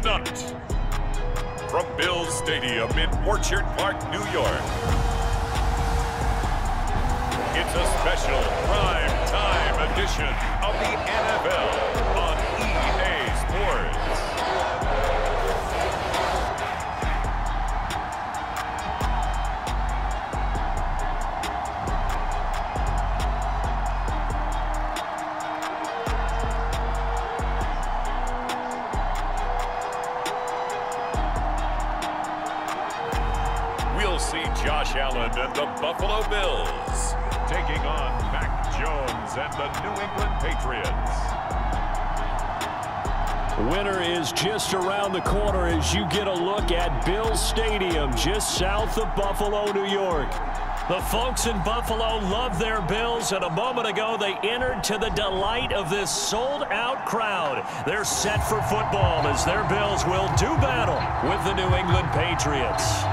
tonight, from Bills Stadium in Orchard Park, New York, it's a special prime time edition of the NFL on EA Sports. We'll see Josh Allen and the Buffalo Bills taking on Mac Jones and the New England Patriots. Winter is just around the corner as you get a look at Bills Stadium just south of Buffalo, New York. The folks in Buffalo love their Bills, and a moment ago they entered to the delight of this sold-out crowd. They're set for football as their Bills will do battle with the New England Patriots.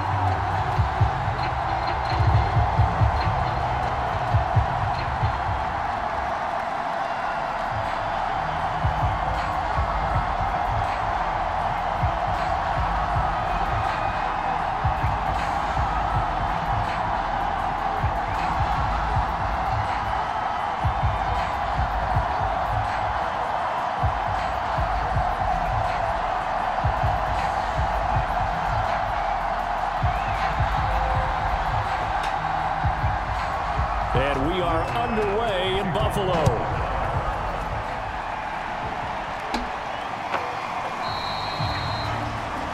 And we are underway in Buffalo.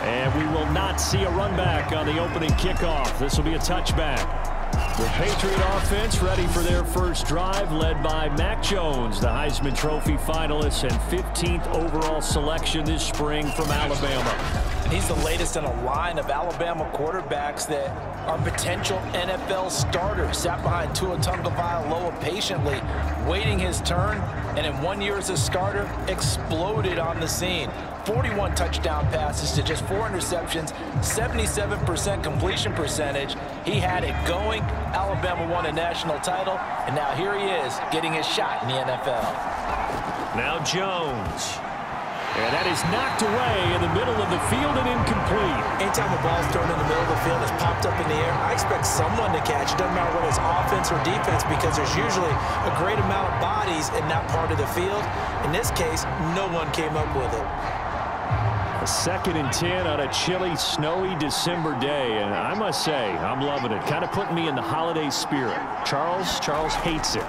And we will not see a run back on the opening kickoff. This will be a touchback. The Patriot offense ready for their first drive, led by Mac Jones, the Heisman Trophy finalist and 15th overall selection this spring from Alabama. He's the latest in a line of Alabama quarterbacks that are potential NFL starters. Sat behind Tua Tagovailoa patiently, waiting his turn, and in 1 year as a starter, exploded on the scene. 41 touchdown passes to just 4 interceptions, 77% completion percentage. He had it going. Alabama won a national title, and now here he is getting his shot in the NFL. Now Jones. And that is knocked away in the middle of the field and incomplete. Anytime a ball's thrown in the middle of the field, it's popped up in the air, I expect someone to catch it. Doesn't matter whether it's offense or defense, because there's usually a great amount of bodies in that part of the field. In this case, no one came up with it. A 2nd and 10 on a chilly, snowy December day, and I must say, I'm loving it. Kind of putting me in the holiday spirit. Charles hates it.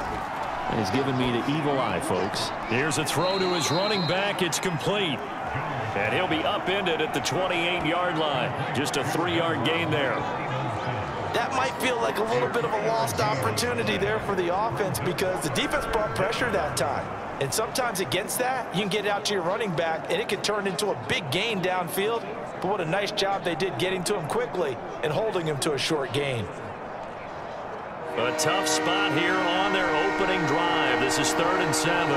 And he's giving me the evil eye, folks. Here's a throw to his running back. It's complete. And he'll be upended at the 28-yard line. Just a 3-yard gain there. That might feel like a little bit of a lost opportunity there for the offense, because the defense brought pressure that time. And sometimes against that, you can get it out to your running back, and it can turn into a big gain downfield. But what a nice job they did getting to him quickly and holding him to a short gain. A tough spot here on their opening drive. This is 3rd and 7.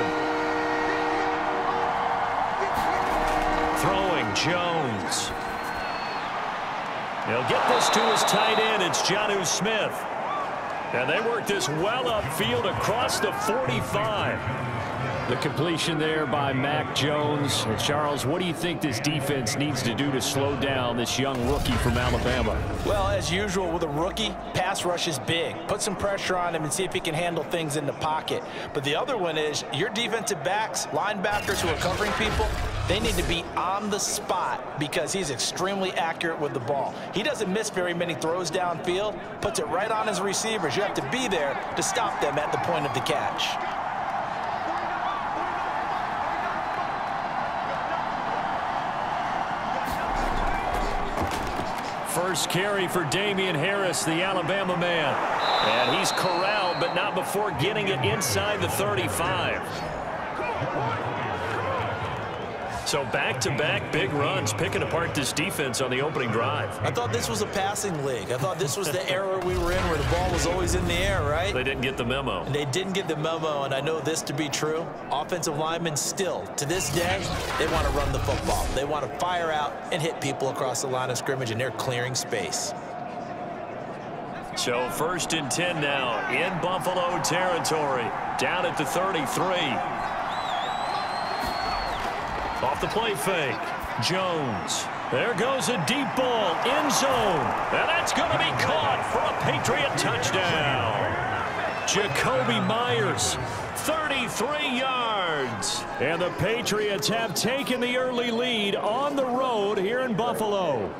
Throwing Jones. He'll get this to his tight end. It's Jonnu Smith. And they work this well upfield across the 45. The completion there by Mac Jones. And Charles, what do you think this defense needs to do to slow down this young rookie from Alabama? Well, as usual with a rookie, pass rush is big. Put some pressure on him and see if he can handle things in the pocket. But the other one is your defensive backs, linebackers who are covering people, they need to be on the spot because he's extremely accurate with the ball. He doesn't miss very many throws downfield, puts it right on his receivers. You have to be there to stop them at the point of the catch. First carry for Damian Harris, the Alabama man. And he's corralled, but not before getting it inside the 35. So back-to-back big runs, picking apart this defense on the opening drive. I thought this was a passing league. I thought this was the era we were in where the ball was always in the air, right? They didn't get the memo. And they didn't get the memo, and I know this to be true. Offensive linemen still, to this day, they want to run the football. They want to fire out and hit people across the line of scrimmage, and they're clearing space. So 1st and 10 now in Buffalo territory, down at the 33. Off the play fake. Jones. There goes a deep ball, end zone. And that's going to be caught for a Patriot touchdown. Jacoby Myers, 33 yards. And the Patriots have taken the early lead on the road here in Buffalo.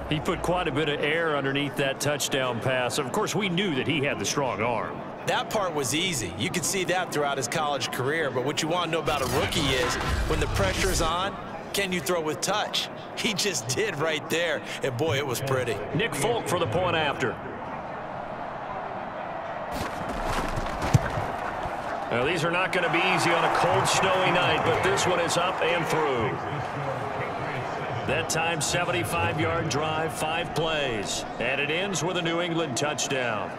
He put quite a bit of air underneath that touchdown pass. Of course, we knew that he had the strong arm. That part was easy. You could see that throughout his college career. But what you want to know about a rookie is when the pressure's on, can you throw with touch? He just did right there. And, boy, it was pretty. Nick Folk for the point after. Now, these are not going to be easy on a cold, snowy night, but this one is up and through. That time, 75-yard drive, 5 plays. And it ends with a New England touchdown.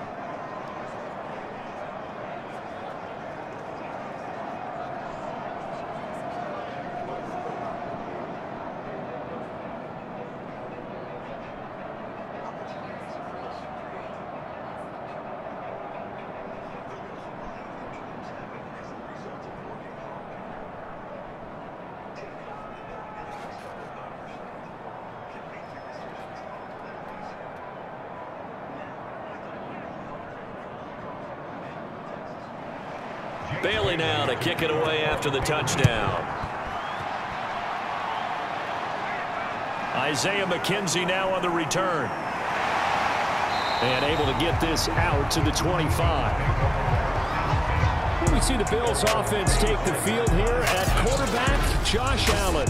Bailey now to kick it away after the touchdown. Isaiah McKenzie now on the return. And able to get this out to the 25. We see the Bills offense take the field here at quarterback, Josh Allen.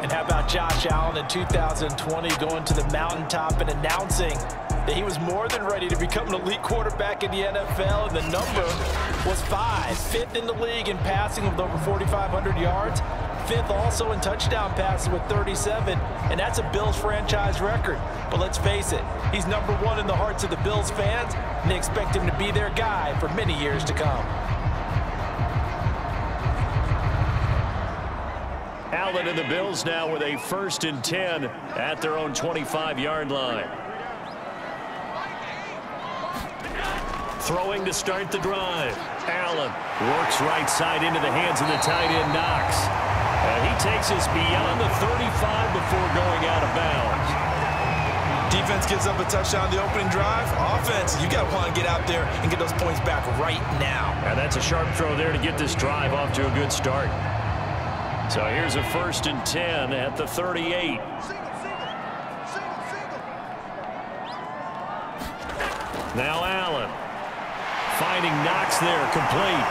And how about Josh Allen in 2020 going to the mountaintop and announcing that he was more than ready to become an elite quarterback in the NFL, and the number was 5. 5th in the league in passing with over 4,500 yards. 5th also in touchdown passes with 37, and that's a Bills franchise record. But let's face it, he's number 1 in the hearts of the Bills fans, and they expect him to be their guy for many years to come. Allen and the Bills now with a 1st and 10 at their own 25-yard line. Throwing to start the drive. Allen works right side into the hands of the tight end, Knox. And he takes us beyond the 35 before going out of bounds. Defense gives up a touchdown the opening drive. Offense, you got to want to get out there and get those points back right now. And that's a sharp throw there to get this drive off to a good start. So here's a 1st and 10 at the 38. Now Allen. Finding Knox there, complete.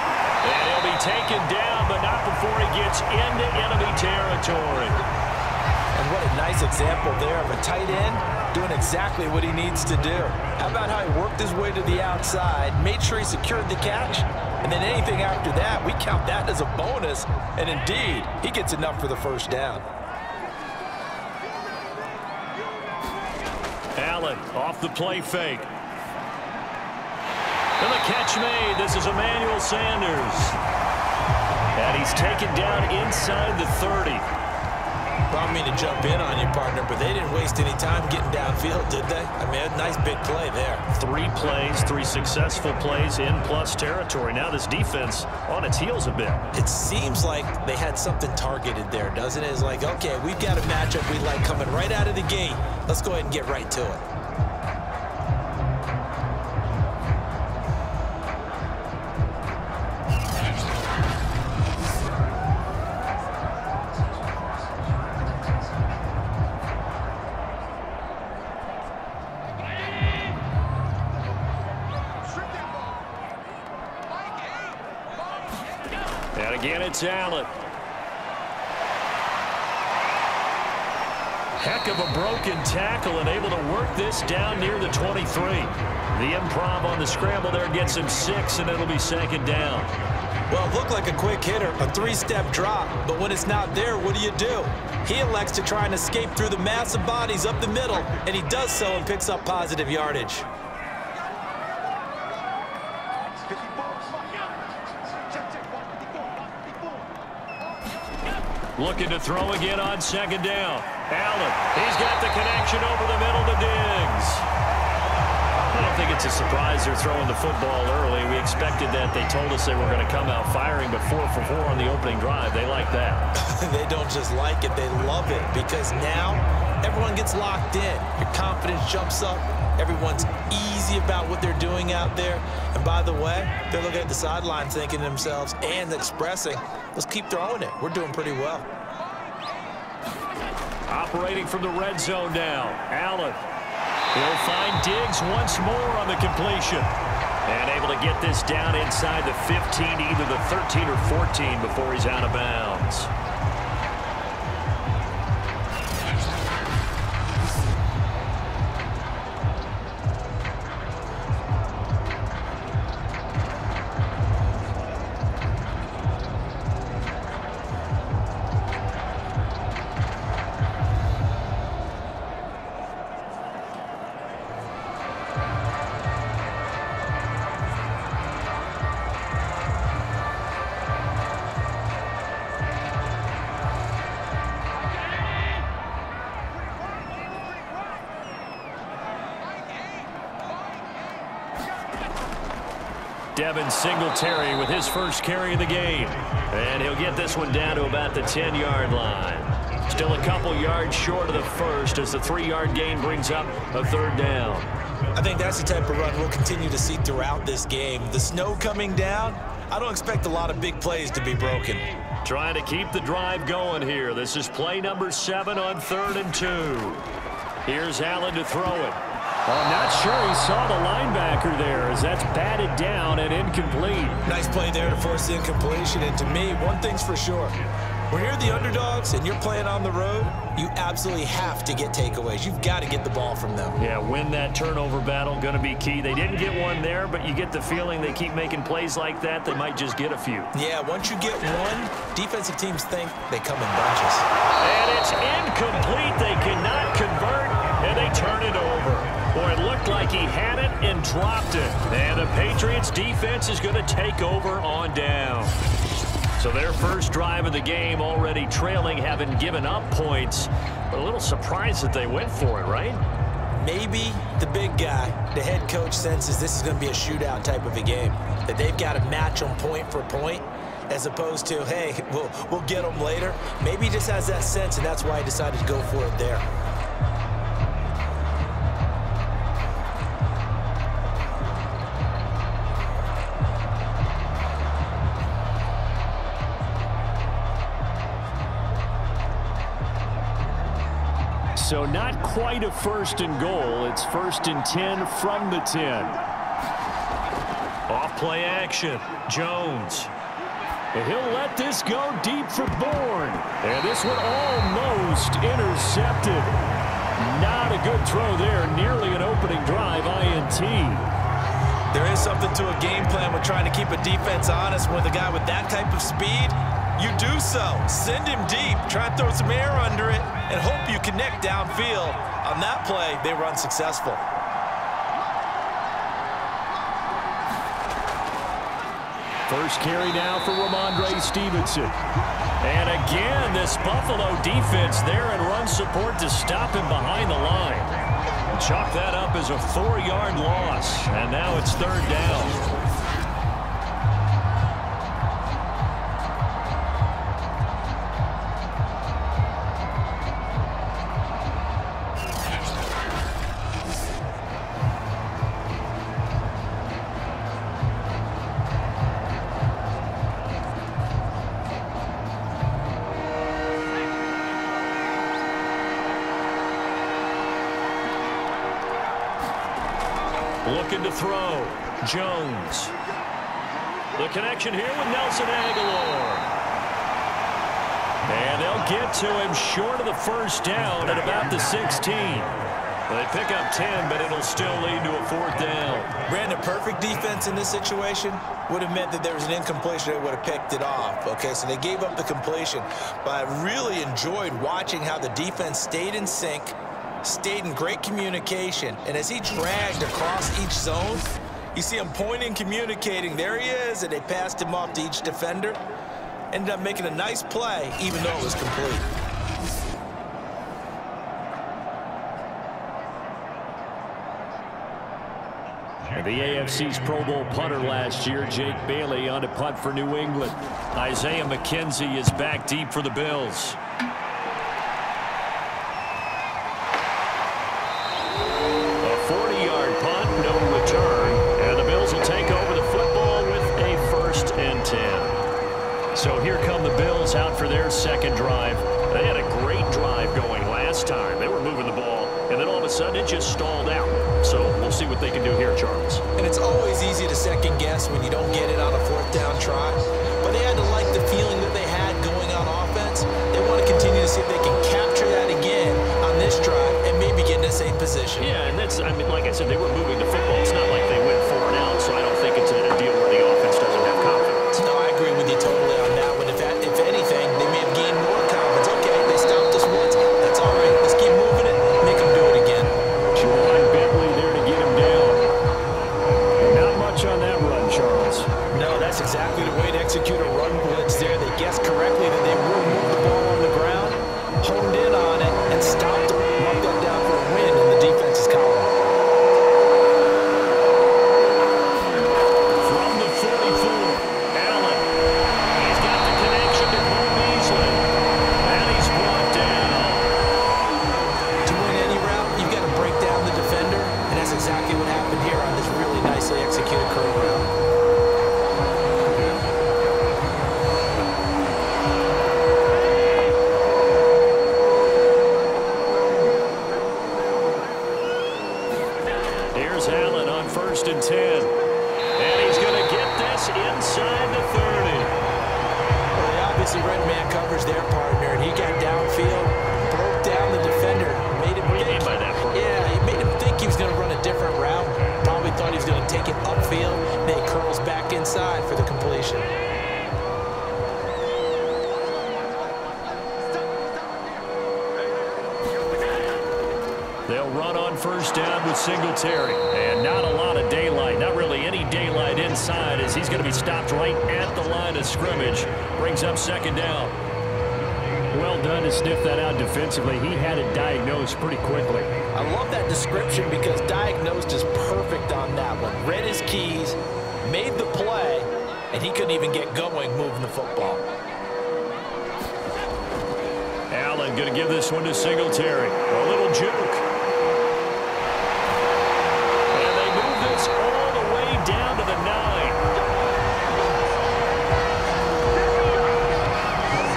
And he'll be taken down, but not before he gets into enemy territory. And what a nice example there of a tight end doing exactly what he needs to do. How about how he worked his way to the outside, made sure he secured the catch, and then anything after that, we count that as a bonus. And indeed, he gets enough for the 1st down. Allen off the play fake. And the catch made. This is Emmanuel Sanders. And he's taken down inside the 30. Well, I don't mean to jump in on you, partner, but they didn't waste any time getting downfield, did they? I mean, a nice big play there. 3 plays, 3 successful plays in plus territory. Now this defense on its heels a bit. It seems like they had something targeted there, doesn't it? It's like, okay, we've got a matchup we like coming right out of the gate. Let's go ahead and get right to it. And again, it's Allen. Heck of a broken tackle and able to work this down near the 23. The improv on the scramble there gets him 6, and it'll be 2nd down. Well, it looked like a quick hitter, a 3-step drop, but when it's not there, what do? He elects to try and escape through the massive bodies up the middle, and he does so and picks up positive yardage. Looking to throw again on 2nd down. Allen, he's got the connection over the middle to Diggs. I don't think it's a surprise they're throwing the football early. We expected that. They told us they were going to come out firing, but 4 for 4 on the opening drive. They like that. They don't just like it, they love it, because now everyone gets locked in. Your confidence jumps up. Everyone's easy about what they're doing out there. And by the way, they're looking at the sideline thinking to themselves and expressing, let's keep throwing it. We're doing pretty well. Operating from the red zone now, Allen. He'll find Diggs once more on the completion. And able to get this down inside the 15, either the 13 or 14 before he's out of bounds. Devin Singletary with his first carry of the game. And he'll get this one down to about the 10-yard line. Still a couple yards short of the first as the 3-yard gain brings up a third down. I think that's the type of run we'll continue to see throughout this game. The snow coming down, I don't expect a lot of big plays to be broken. Trying to keep the drive going here. This is play number 7 on 3rd and 2. Here's Allen to throw it. I'm not sure he saw the linebacker there as that's batted down and incomplete. Nice play there to force the incompletion. And to me, one thing's for sure. When you're the underdogs and you're playing on the road, you absolutely have to get takeaways. You've got to get the ball from them. Yeah, win that turnover battle, going to be key. They didn't get one there, but you get the feeling they keep making plays like that, they might just get a few. Yeah, once you get one, defensive teams think they come in bunches. And it's incomplete. They cannot convert, and they turn it over. Boy, it looked like he had it and dropped it. And the Patriots defense is going to take over on down. So their first drive of the game already trailing, having given up points. But a little surprised that they went for it, right? Maybe the big guy, the head coach, senses this is going to be a shootout type of a game. That they've got to match them point for point, as opposed to, hey, we'll get them later. Maybe he just has that sense, and that's why he decided to go for it there. So not quite a 1st and goal. It's 1st and 10 from the 10. Off play action. Jones. And he'll let this go deep for Bourne. And this one almost intercepted. Not a good throw there. Nearly an opening drive INT. There is something to a game plan with trying to keep a defense honest with a guy with that type of speed. You do so. Send him deep. Try and throw some air under it and hope you connect downfield. On that play, they were unsuccessful. First carry now for Ramondre Stevenson. And again, this Buffalo defense there in run support to stop him behind the line. Chalk that up as a 4-yard loss. And now it's 3rd down. Looking to throw. Jones. The connection here with Nelson Aguilar. And they'll get to him short of the 1st down at about the 16. They pick up 10, but it'll still lead to a 4th down. Brandon, perfect defense in this situation would have meant that there was an incompletion that would have picked it off. Okay, so they gave up the completion. But I really enjoyed watching how the defense stayed in sync, stayed in great communication, and as he dragged across each zone, you see him pointing, communicating. There he is, and they passed him off to each defender. Ended up making a nice play, even though it was complete. The AFC's Pro Bowl punter last year, Jake Bailey, on to punt for New England. Isaiah McKenzie is back deep for the Bills. A 40-yard punt, no return, and the Bills will take over the football with a 1st and 10. So here come the Bills out for their second drive. They had a great drive going last time. They were moving the ball, and then all of a sudden it just stalled out. So we'll see what they can do here, Charles. And it's always easy to second guess when you don't get it on a 4th down try. But they had to like the feeling that they had going on offense. They want to continue to see if they can capture that again on this drive and maybe get in the same position. Yeah, and that's, I mean, like I said, they were moving the football. It's not like they went 4 and out, so I don't think it's a deal where the offense doesn't have confidence. No, I agree with you totally on that one. If anything, they may have gained more confidence. Okay, they stopped us once. That's all right. Let's keep moving it. Make them do it again. Juwan Bentley there to get him down. Not much on that run, Charles. No, that's exactly the way to execute a run blitz there. They guessed correctly that they will move the ball on the ground, honed in on it, and stopped them. Marked that down for a win in the defense's column. From the 44, Allen. He's got the connection to Cole Beasley. And he's brought down. To win any route, you've got to break down the defender, and that's exactly what happened here on this really nicely executed curl route. Here's Allen on 1st and 10. And he's going to get this inside the 30. Well, they obviously read man coverage their partner, and he got downfield, broke down the defender, made him What do you mean by that, Bro? Yeah, he made him think he was going to run a different route. Probably thought he was going to take it upfield. Then he curls back inside for the completion. They'll run on 1st down with Singletary. And not a lot of daylight, not really any daylight inside, as he's going to be stopped right at the line of scrimmage. Brings up 2nd down. Well done to sniff that out defensively. He had it diagnosed pretty quickly. I love that description because diagnosed is perfect on that one. Read his keys, made the play, and he couldn't even get going moving the football. Allen going to give this one to Singletary. A little juke. And they move this all the way down to the 9.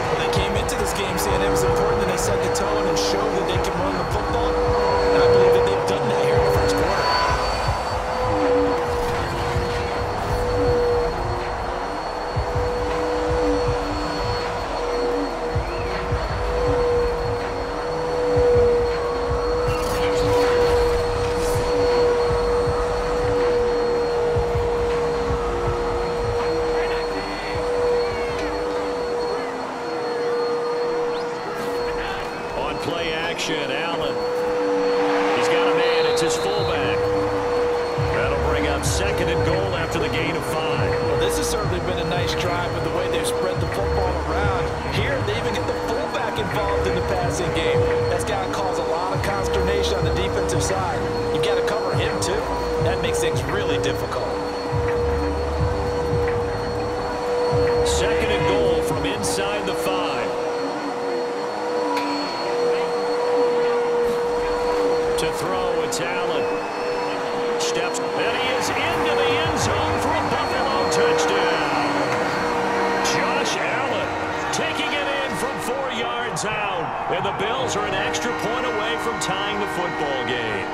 Well, they came into this game saying it was important that they set the tone and show that they can run the football. And I believe that they've done that here in the 1st quarter. Play action, Allen. He's got a man. It's his fullback. That'll bring up 2nd and goal after the gain of 5. Well, this has certainly been a nice drive with the way they've spread the football around. Here, they even get the fullback involved in the passing game. That's got to cause a lot of consternation on the defensive side. You've got to cover him, too. That makes things really difficult. 2nd and goal from inside the 5. To throw, it's Allen. Steps, and he is into the end zone for a Buffalo touchdown. Josh Allen taking it in from 4 yards out. And the Bills are an extra point away from tying the football game.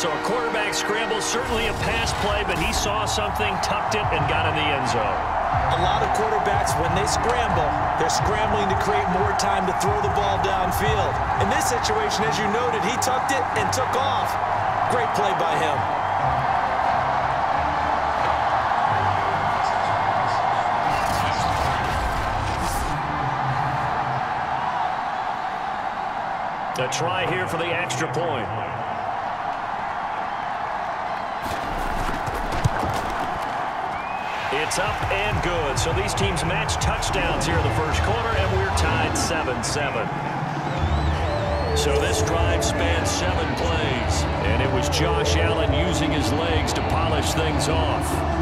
So a quarterback scramble, certainly a pass play, but he saw something, tucked it, and got in the end zone. A lot of quarterbacks, when they scramble, they're scrambling to create more time to throw the ball downfield. In this situation, as you noted, he tucked it and took off. Great play by him. A try here for the extra point. It's up and good. So these teams match touchdowns here in the 1st quarter, and we're tied 7-7. So this drive spanned 7 plays, and it was Josh Allen using his legs to polish things off.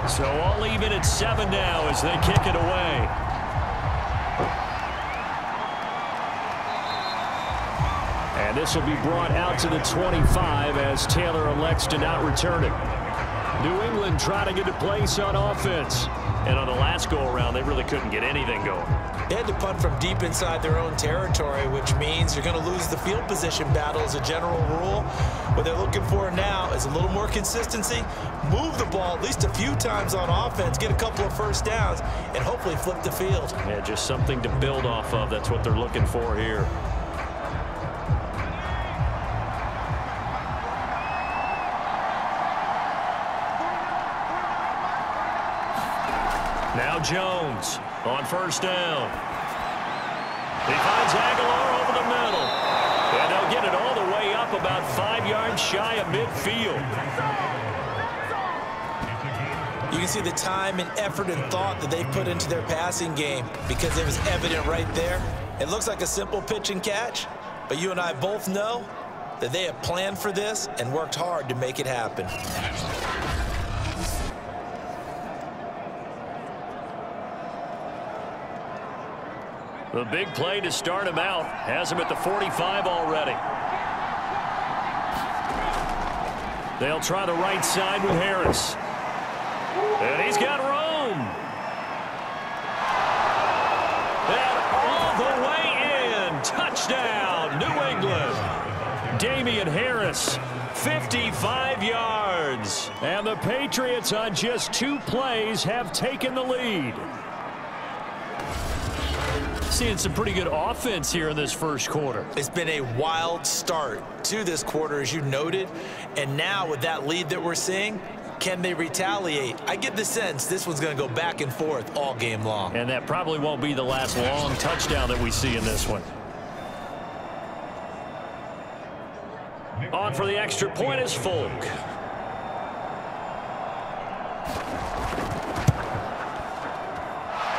So all even at 7 now as they kick it away. And this will be brought out to the 25 as Taylor elects to not return it. New England trying to get a place on offense. And on the last go-around, they really couldn't get anything going. They had to punt from deep inside their own territory, which means you're going to lose the field position battle as a general rule. What they're looking for now is a little more consistency, move the ball at least a few times on offense, get a couple of first downs, and hopefully flip the field. Yeah, just something to build off of. That's what they're looking for here. Now Jones on first down. He finds Aguilar over the middle. And they'll get it all the way up about 5 yards shy of midfield. You can see the time and effort and thought that they've put into their passing game because it was evident right there. It looks like a simple pitch and catch, but you and I both know that they have planned for this and worked hard to make it happen. The big play to start him out has him at the 45 already. They'll try the right side with Harris. And he's got room. And all the way in. Touchdown, New England. Damian Harris, 55 yards. And the Patriots on just 2 plays have taken the lead. Seeing some pretty good offense here in this first quarter. It's been a wild start to this quarter, as you noted. And now with that lead that we're seeing, can they retaliate? I get the sense this one's going to go back and forth all game long. And that probably won't be the last long touchdown that we see in this one. On for the extra point is Folk.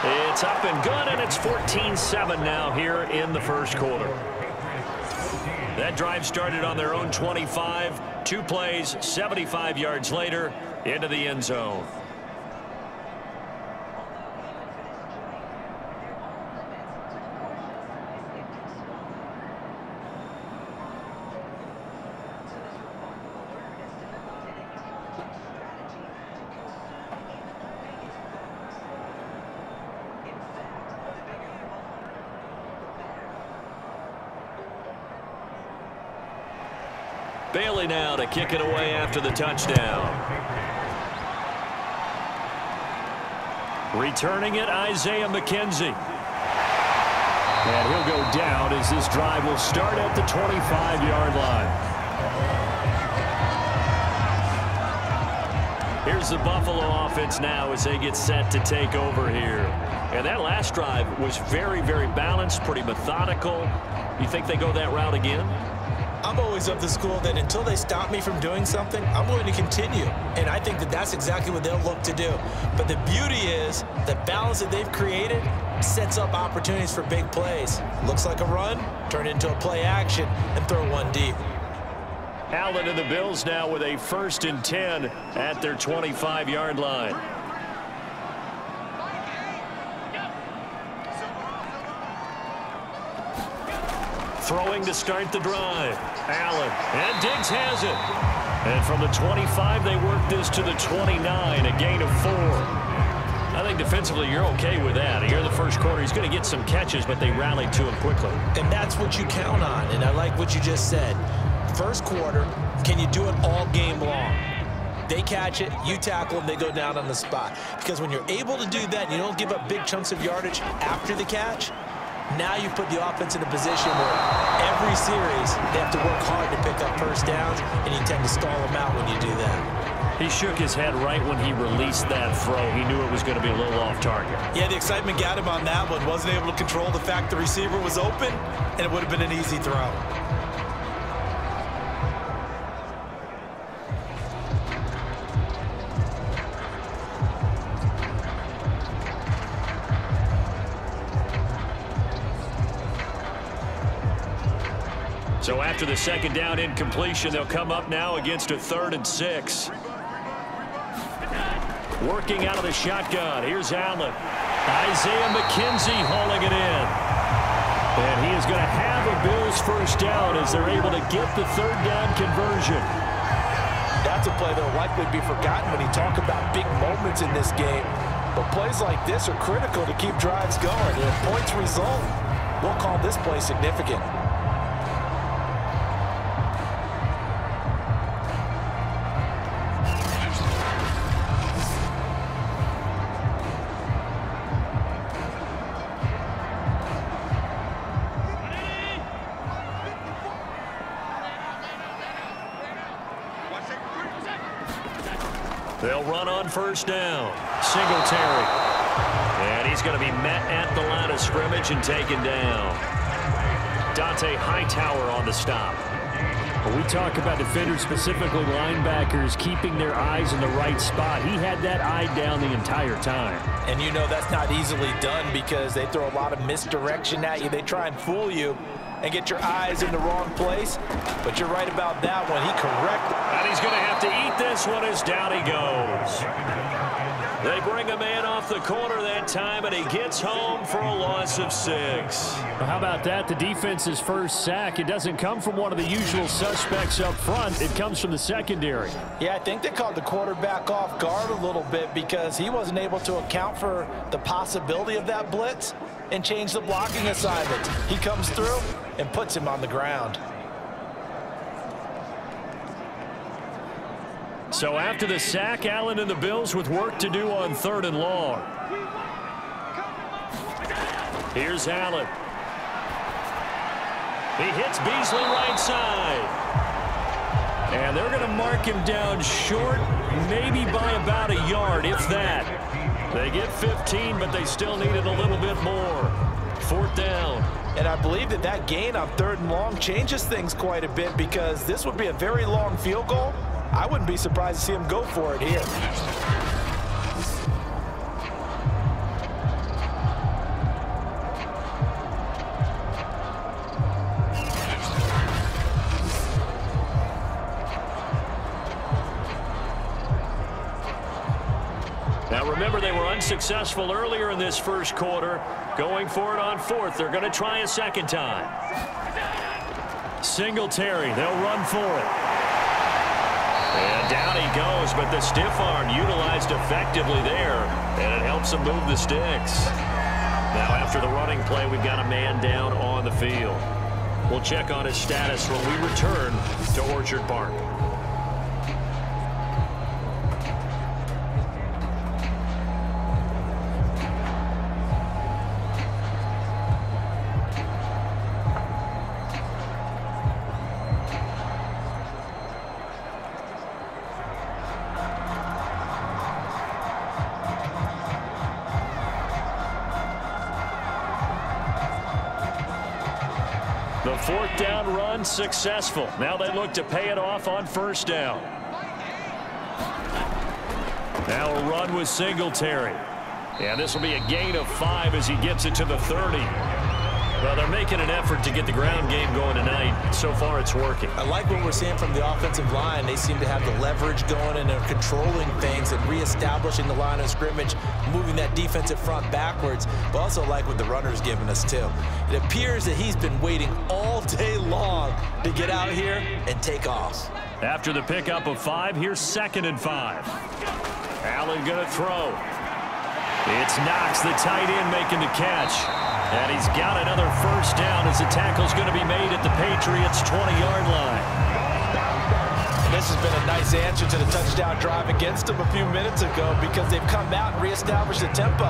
It's up and good, and it's 14-7 now here in the first quarter. That drive started on their own 25. 2 plays, 75 yards later, into the end zone. Bailey now to kick it away after the touchdown. Returning it, Isaiah McKenzie. And he'll go down as this drive will start at the 25-yard line. Here's the Buffalo offense now as they get set to take over here. And that last drive was very, very balanced, pretty methodical. You think they go that route again? I'm always of the school that until they stop me from doing something, I'm going to continue. And I think that that's exactly what they'll look to do. But the beauty is the balance that they've created sets up opportunities for big plays. Looks like a run, turn it into a play action, and throw one deep. Allen and the Bills now with a 1st and 10 at their 25-yard line. Throwing to start the drive. Allen, and Diggs has it. And from the 25, they work this to the 29, a gain of 4. I think defensively you're okay with that. Here in the first quarter, he's going to get some catches, but they rallied to him quickly. And that's what you count on, and I like what you just said. First quarter, can you do it all game long? They catch it, you tackle them, they go down on the spot. Because when you're able to do that and you don't give up big chunks of yardage after the catch, Now you put the offense in a position where every series they have to work hard to pick up first downs, and you tend to stall them out when you do that. He shook his head right when he released that throw. He knew it was going to be a little off target. Yeah, the excitement got him on that one. Wasn't able to control the fact the receiver was open, and it would have been an easy throw. So after the second down incompletion, they'll come up now against a 3rd and 6. Working out of the shotgun. Here's Allen. Isaiah McKenzie hauling it in. And he is going to have a Bills first down as they're able to get the 3rd down conversion. That's a play that will likely be forgotten when you talk about big moments in this game. But plays like this are critical to keep drives going. And if points result, we'll call this play significant. They'll run on first down. Singletary. And he's going to be met at the line of scrimmage and taken down. Dante Hightower on the stop. When we talk about defenders, specifically linebackers, keeping their eyes in the right spot, he had that eye down the entire time. And you know that's not easily done because they throw a lot of misdirection at you. They try and fool you and get your eyes in the wrong place. But you're right about that one. He corrected. And he's going to have to eat this one as down he goes. They bring a man off the corner that time, and he gets home for a loss of 6. Well, how about that? The defense's first sack. It doesn't come from one of the usual suspects up front. It comes from the secondary. Yeah, I think they caught the quarterback off guard a little bit because he wasn't able to account for the possibility of that blitz and change the blocking assignment. He comes through and puts him on the ground. So after the sack, Allen and the Bills with work to do on 3rd and long. Here's Allen. He hits Beasley right side. And they're going to mark him down short, maybe by about a yard, if that. They get 15, but they still needed a little bit more. 4th down. And I believe that that gain on 3rd and long changes things quite a bit because this would be a very long field goal. I wouldn't be surprised to see him go for it here. Now remember, they were unsuccessful earlier in this first quarter. Going for it on 4th. They're going to try a second time. Singletary, they'll run for it. And down he goes, but the stiff arm utilized effectively there, and it helps him move the sticks. Now after the running play, we've got a man down on the field. We'll check on his status when we return to Orchard Park. The 4th down run successful. Now they look to pay it off on 1st down. Now a run with Singletary. And this will be a gain of 5 as he gets it to the 30. Well, they're making an effort to get the ground game going tonight. So far, it's working. I like what we're seeing from the offensive line. They seem to have the leverage going and they're controlling things and reestablishing the line of scrimmage, moving that defensive front backwards, but also like what the runner's giving us, too. It appears that he's been waiting all day long to get out here and take off. After the pickup of 5, here's 2nd and 5. Allen going to throw. It's Knox, the tight end, making the catch. And he's got another first down as the tackle's going to be made at the Patriots' 20-yard line. This has been a nice answer to the touchdown drive against them a few minutes ago because they've come out and reestablished the tempo.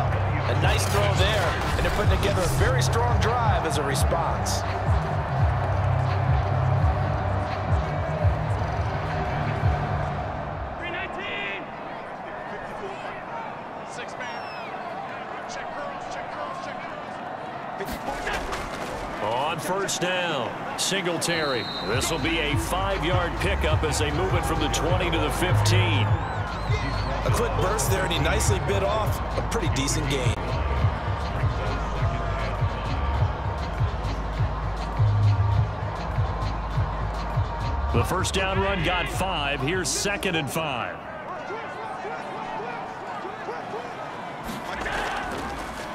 A nice throw there, and they're putting together a very strong drive as a response. On first down, Singletary. This will be a 5-yard pickup as they move it from the 20 to the 15. A quick burst there, and he nicely bit off a pretty decent gain. The first down run got 5. Here's 2nd and 5.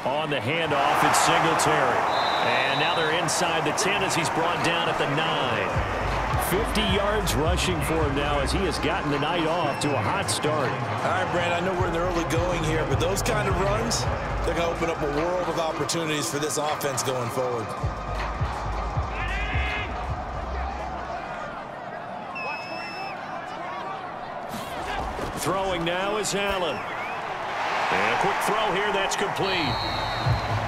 On the handoff, it's Singletary. And now they're inside the 10 as he's brought down at the 9. 50 yards rushing for him now as he has gotten the night off to a hot start. All right, Brand, I know we're in the early going here, but those kind of runs, they're going to open up a world of opportunities for this offense going forward. Throwing now is Allen. And a quick throw here, that's complete.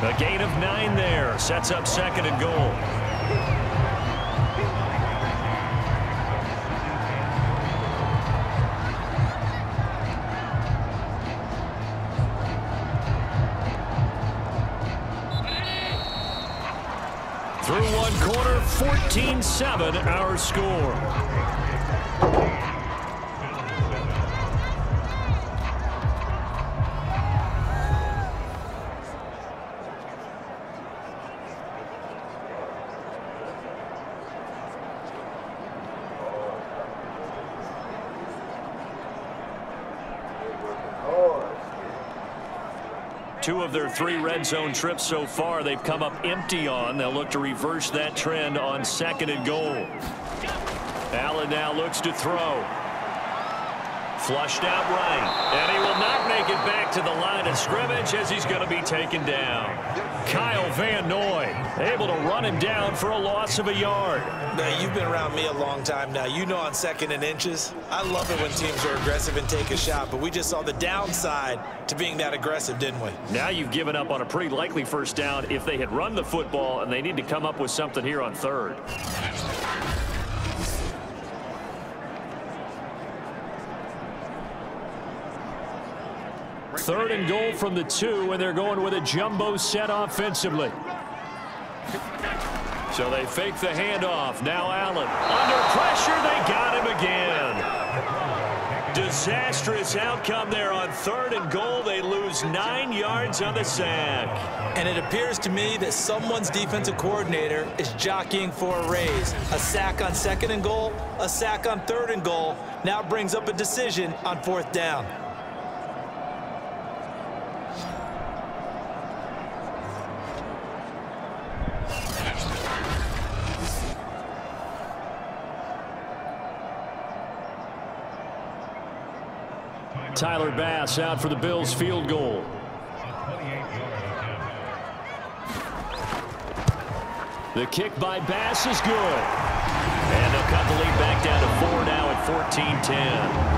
A gain of 9 there, sets up 2nd and goal. Through one quarter, 14-7 our score. Two of their 3 red zone trips so far they've come up empty on. They'll look to reverse that trend on 2nd and goal. Allen now looks to throw. Flushed out right. And he will not make it back to the line of scrimmage as he's going to be taken down. Kyle Van Noy able to run him down for a loss of a yard. Now, you've been around me a long time now. You know on 2nd and inches, I love it when teams are aggressive and take a shot, but we just saw the downside to being that aggressive, didn't we? Now you've given up on a pretty likely first down if they had run the football, and they need to come up with something here on 3rd. Third and goal from the 2, and they're going with a jumbo set offensively. So they fake the handoff. Now Allen. Under pressure, they got him again. Disastrous outcome there on 3rd and goal. They lose 9 yards on the sack. And it appears to me that someone's defensive coordinator is jockeying for a raise. A sack on 2nd and goal, a sack on 3rd and goal. Now brings up a decision on 4th down. Tyler Bass out for the Bills field goal. The kick by Bass is good. And they'll cut the lead back down to 4 now at 14-10.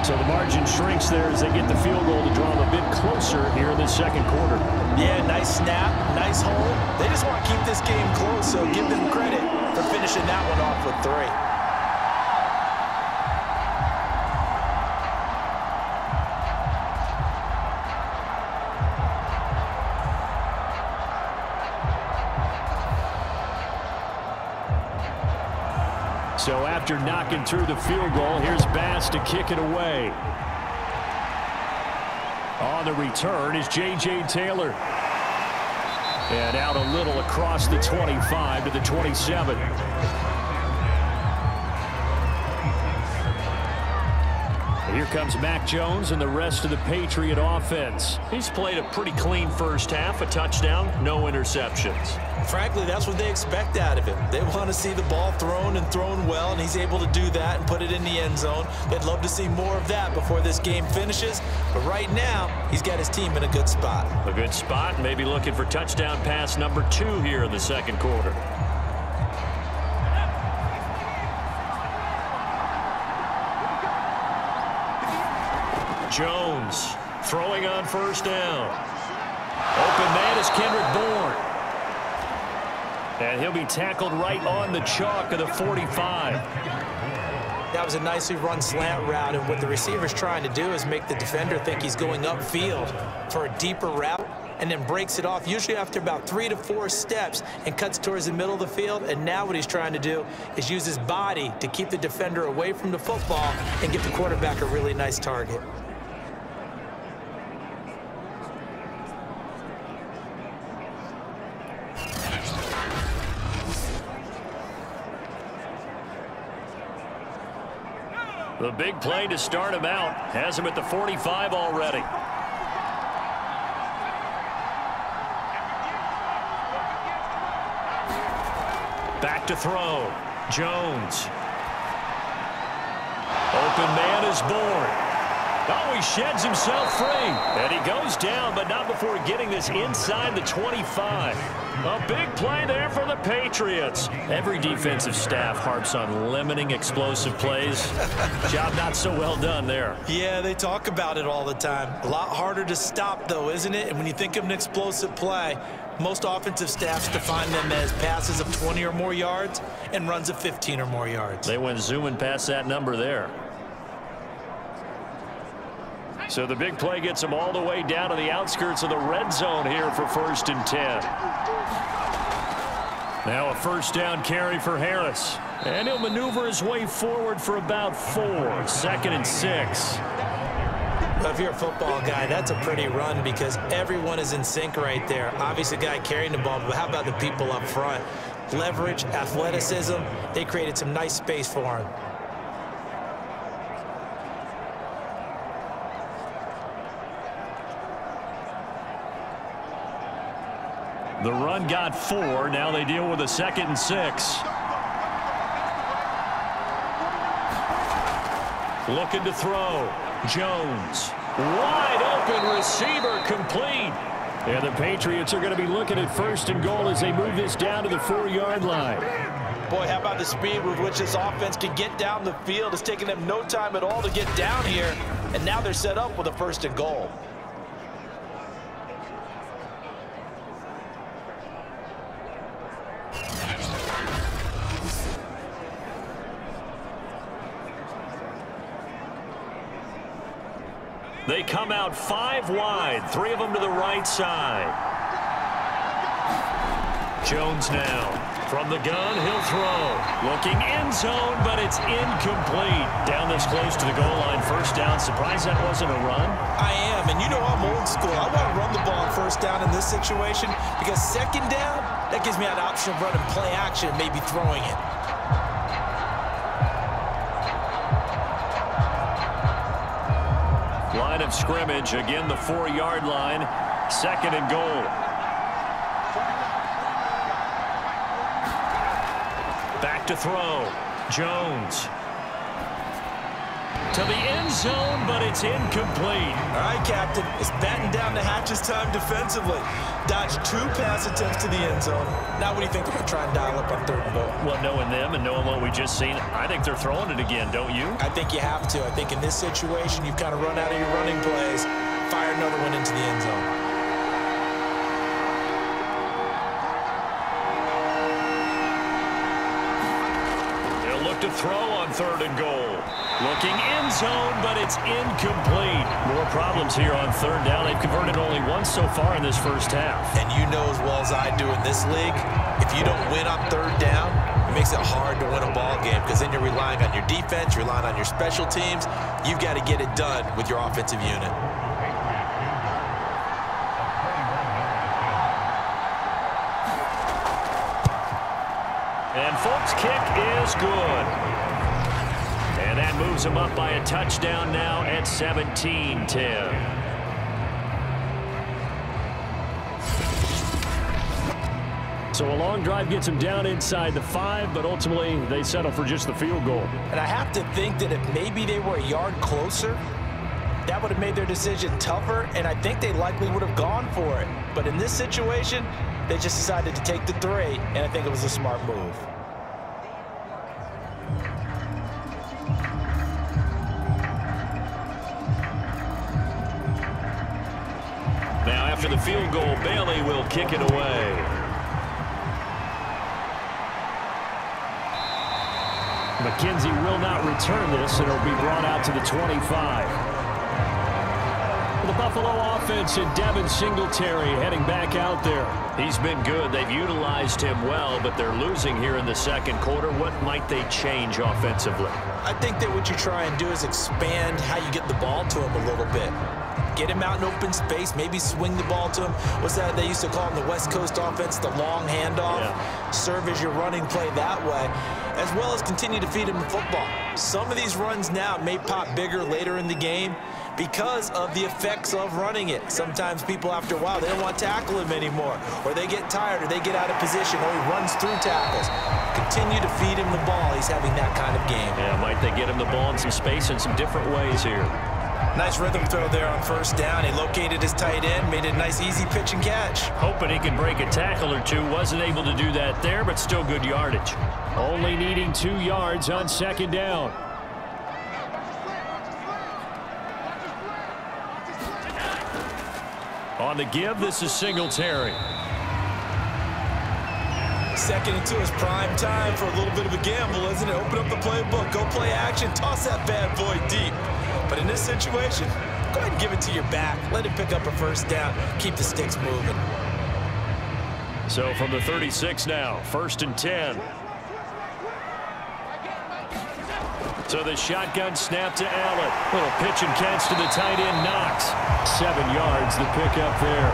So the margin shrinks there as they get the field goal to draw them a bit closer here in the 2nd quarter. Yeah, nice snap, nice hold. They just want to keep this game close, so give them credit for finishing that one off with 3. So after knocking through the field goal, here's Bass to kick it away. On the return is J.J. Taylor. And out a little across the 25 to the 27. Here comes Mac Jones and the rest of the Patriot offense. He's played a pretty clean first half, a touchdown, no interceptions. Frankly, that's what they expect out of him. They want to see the ball thrown and thrown well, and he's able to do that and put it in the end zone. They'd love to see more of that before this game finishes, but right now, he's got his team in a good spot. A good spot, maybe looking for touchdown pass number 2 here in the 2nd quarter. Jones throwing on first down. Open man is Kendrick Bourne. And he'll be tackled right on the chalk of the 45. That was a nicely run slant route, and what the receiver's trying to do is make the defender think he's going upfield for a deeper route, and then breaks it off, usually after about 3 to 4 steps, and cuts towards the middle of the field. And now what he's trying to do is use his body to keep the defender away from the football and get the quarterback a really nice target. The big play to start him out. Has him at the 45 already. Back to throw. Jones. Open man is Bourne. Oh, he sheds himself free. And he goes down, but not before getting this inside the 25. A big play there for the Patriots. Every defensive staff harps on limiting explosive plays. Job not so well done there. Yeah, they talk about it all the time. A lot harder to stop, though, isn't it? And when you think of an explosive play, most offensive staffs define them as passes of 20 or more yards and runs of 15 or more yards. They went zooming past that number there. So the big play gets him all the way down to the outskirts of the red zone here for 1st and 10. Now a first down carry for Harris. And he'll maneuver his way forward for about 4. 2nd and 6. Well, if you're a football guy, that's a pretty run because everyone is in sync right there. Obviously, the guy carrying the ball, but how about the people up front? Leverage, athleticism, they created some nice space for him. The run got 4. Now they deal with a 2nd and 6. Looking to throw. Jones. Wide open receiver complete. And the Patriots are going to be looking at 1st and goal as they move this down to the 4-yard line. Boy, how about the speed with which this offense can get down the field? It's taken them no time at all to get down here. And now they're set up with a 1st and goal. They come out 5 wide, 3 of them to the right side. Jones now. From the gun, he'll throw. Looking end zone, but it's incomplete. Down this close to the goal line, 1st down. Surprised that wasn't a run? I am, and you know I'm old school. I want to run the ball on 1st down in this situation because 2nd down, that gives me an option of running play action and maybe throwing it. Line of scrimmage, again the 4-yard line, 2nd and goal. Back to throw. Jones. To the end zone, but it's incomplete. All right, Captain, it's batten down the hatches time defensively. Dodged 2 pass attempts to the end zone. Now what do you think they're going to try and dial up on 3rd and goal? Well, knowing them and knowing what we just seen, I think they're throwing it again, don't you? I think you have to. I think in this situation, you've kind of run out of your running plays. Fire another one into the end zone. They'll look to throw on 3rd and goal. Looking end zone, but it's incomplete. More problems here on 3rd down. They've converted only once so far in this 1st half. And you know as well as I do in this league, if you don't win on 3rd down, it makes it hard to win a ball game because then you're relying on your defense, you're relying on your special teams. You've got to get it done with your offensive unit. And Folk's kick is good. And that moves them up by a touchdown now at 17-10. So a long drive gets them down inside the 5, but ultimately they settle for just the field goal. And I have to think that if maybe they were a yard closer, that would have made their decision tougher, and I think they likely would have gone for it. But in this situation, they just decided to take the 3, and I think it was a smart move. after the field goal. Bailey will kick it away. McKenzie will not return this, and it'll be brought out to the 25. The Buffalo offense and Devin Singletary heading back out there. He's been good. They've utilized him well, but they're losing here in the second quarter. What might they change offensively? I think that what you try and do is expand how you get the ball to him a little bit. Get him out in open space, maybe swing the ball to him. What's that they used to call in the West Coast offense, the long handoff? Yeah. Serve as your running play that way, as well as continue to feed him the football. Some of these runs now may pop bigger later in the game because of the effects of running it. Sometimes people, after a while, they don't want to tackle him anymore, or they get tired, or they get out of position, or he runs through tackles. Continue to feed him the ball. He's having that kind of game. Yeah, might they get him the ball in some space in some different ways here. Nice rhythm throw there on first down. He located his tight end, made it a nice easy pitch and catch. Hoping he can break a tackle or two. Wasn't able to do that there, but still good yardage. Only needing 2 yards on second down. On the give, this is Singletary. 2nd and 2 is prime time for a little bit of a gamble, isn't it? Open up the playbook, go play action, toss that bad boy deep. But in this situation, go ahead and give it to your back. Let him pick up a first down. Keep the sticks moving. So from the 36 now, 1st and 10. So the shotgun snap to Allen. Little pitch and catch to the tight end, Knox. 7 yards the pickup there.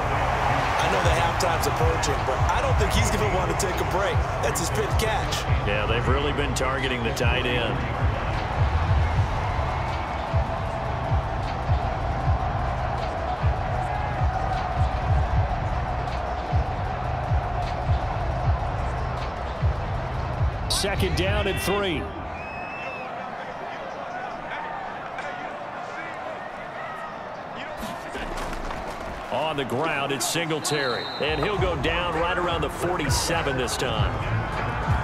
I know the halftime's approaching, but I don't think he's going to want to take a break. That's his 5th catch. Yeah, they've really been targeting the tight end. Second down and 3. On the ground, it's Singletary. And he'll go down right around the 47 this time.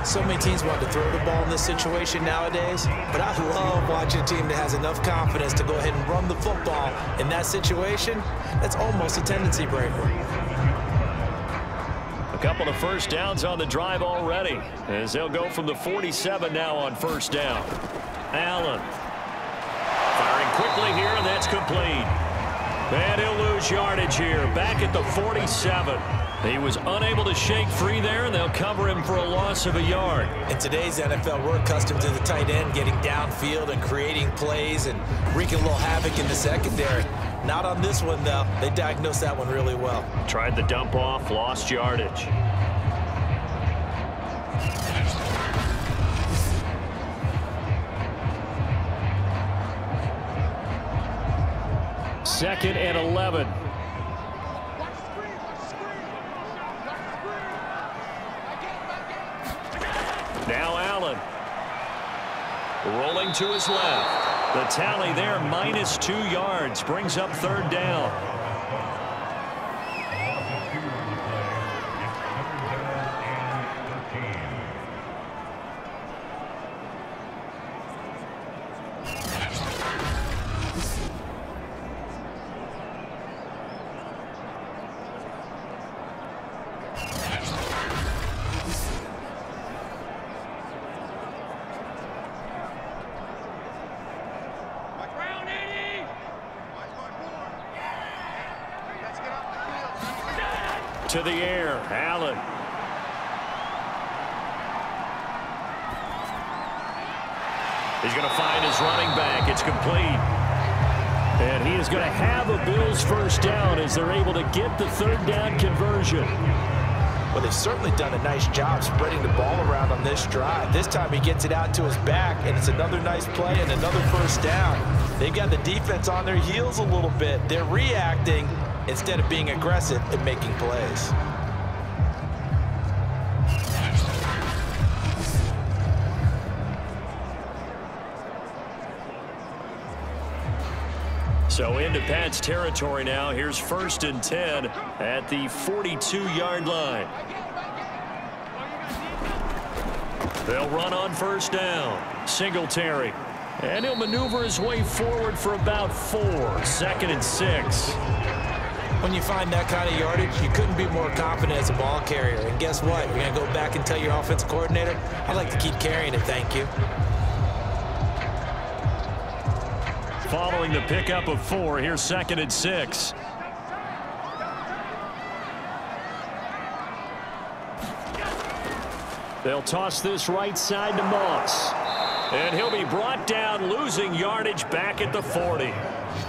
So many teams want to throw the ball in this situation nowadays, but I love watching a team that has enough confidence to go ahead and run the football. In that situation, that's almost a tendency breaker. A couple of first downs on the drive already, as they'll go from the 47 now on first down. Allen firing quickly here, and that's complete. And he'll lose yardage here, back at the 47. He was unable to shake free there, and they'll cover him for a loss of a yard. In today's NFL, we're accustomed to the tight end getting downfield and creating plays and wreaking a little havoc in the secondary. Not on this one, though. They diagnosed that one really well. Tried the dump off, lost yardage. Second and 11. Now Allen. Rolling to his left. The tally there, minus 2 yards. Brings up 3rd down. To the air, Allen. He's going to find his running back. It's complete. And he is going to have a Bills first down as they're able to get the 3rd down conversion. Well, they've certainly done a nice job spreading the ball around on this drive. This time he gets it out to his back, and it's another nice play and another first down. They've got the defense on their heels a little bit. They're reacting instead of being aggressive and making plays. So into Pat's territory now. Here's 1st and 10 at the 42-yard line. They'll run on first down. Singletary. And he'll maneuver his way forward for about 4. 2nd and 6. When you find that kind of yardage, you couldn't be more confident as a ball carrier. And guess what? You're going to go back and tell your offensive coordinator, I'd like to keep carrying it, thank you. Following the pickup of 4, here's 2nd and 6. They'll toss this right side to Moss. And he'll be brought down, losing yardage back at the 40.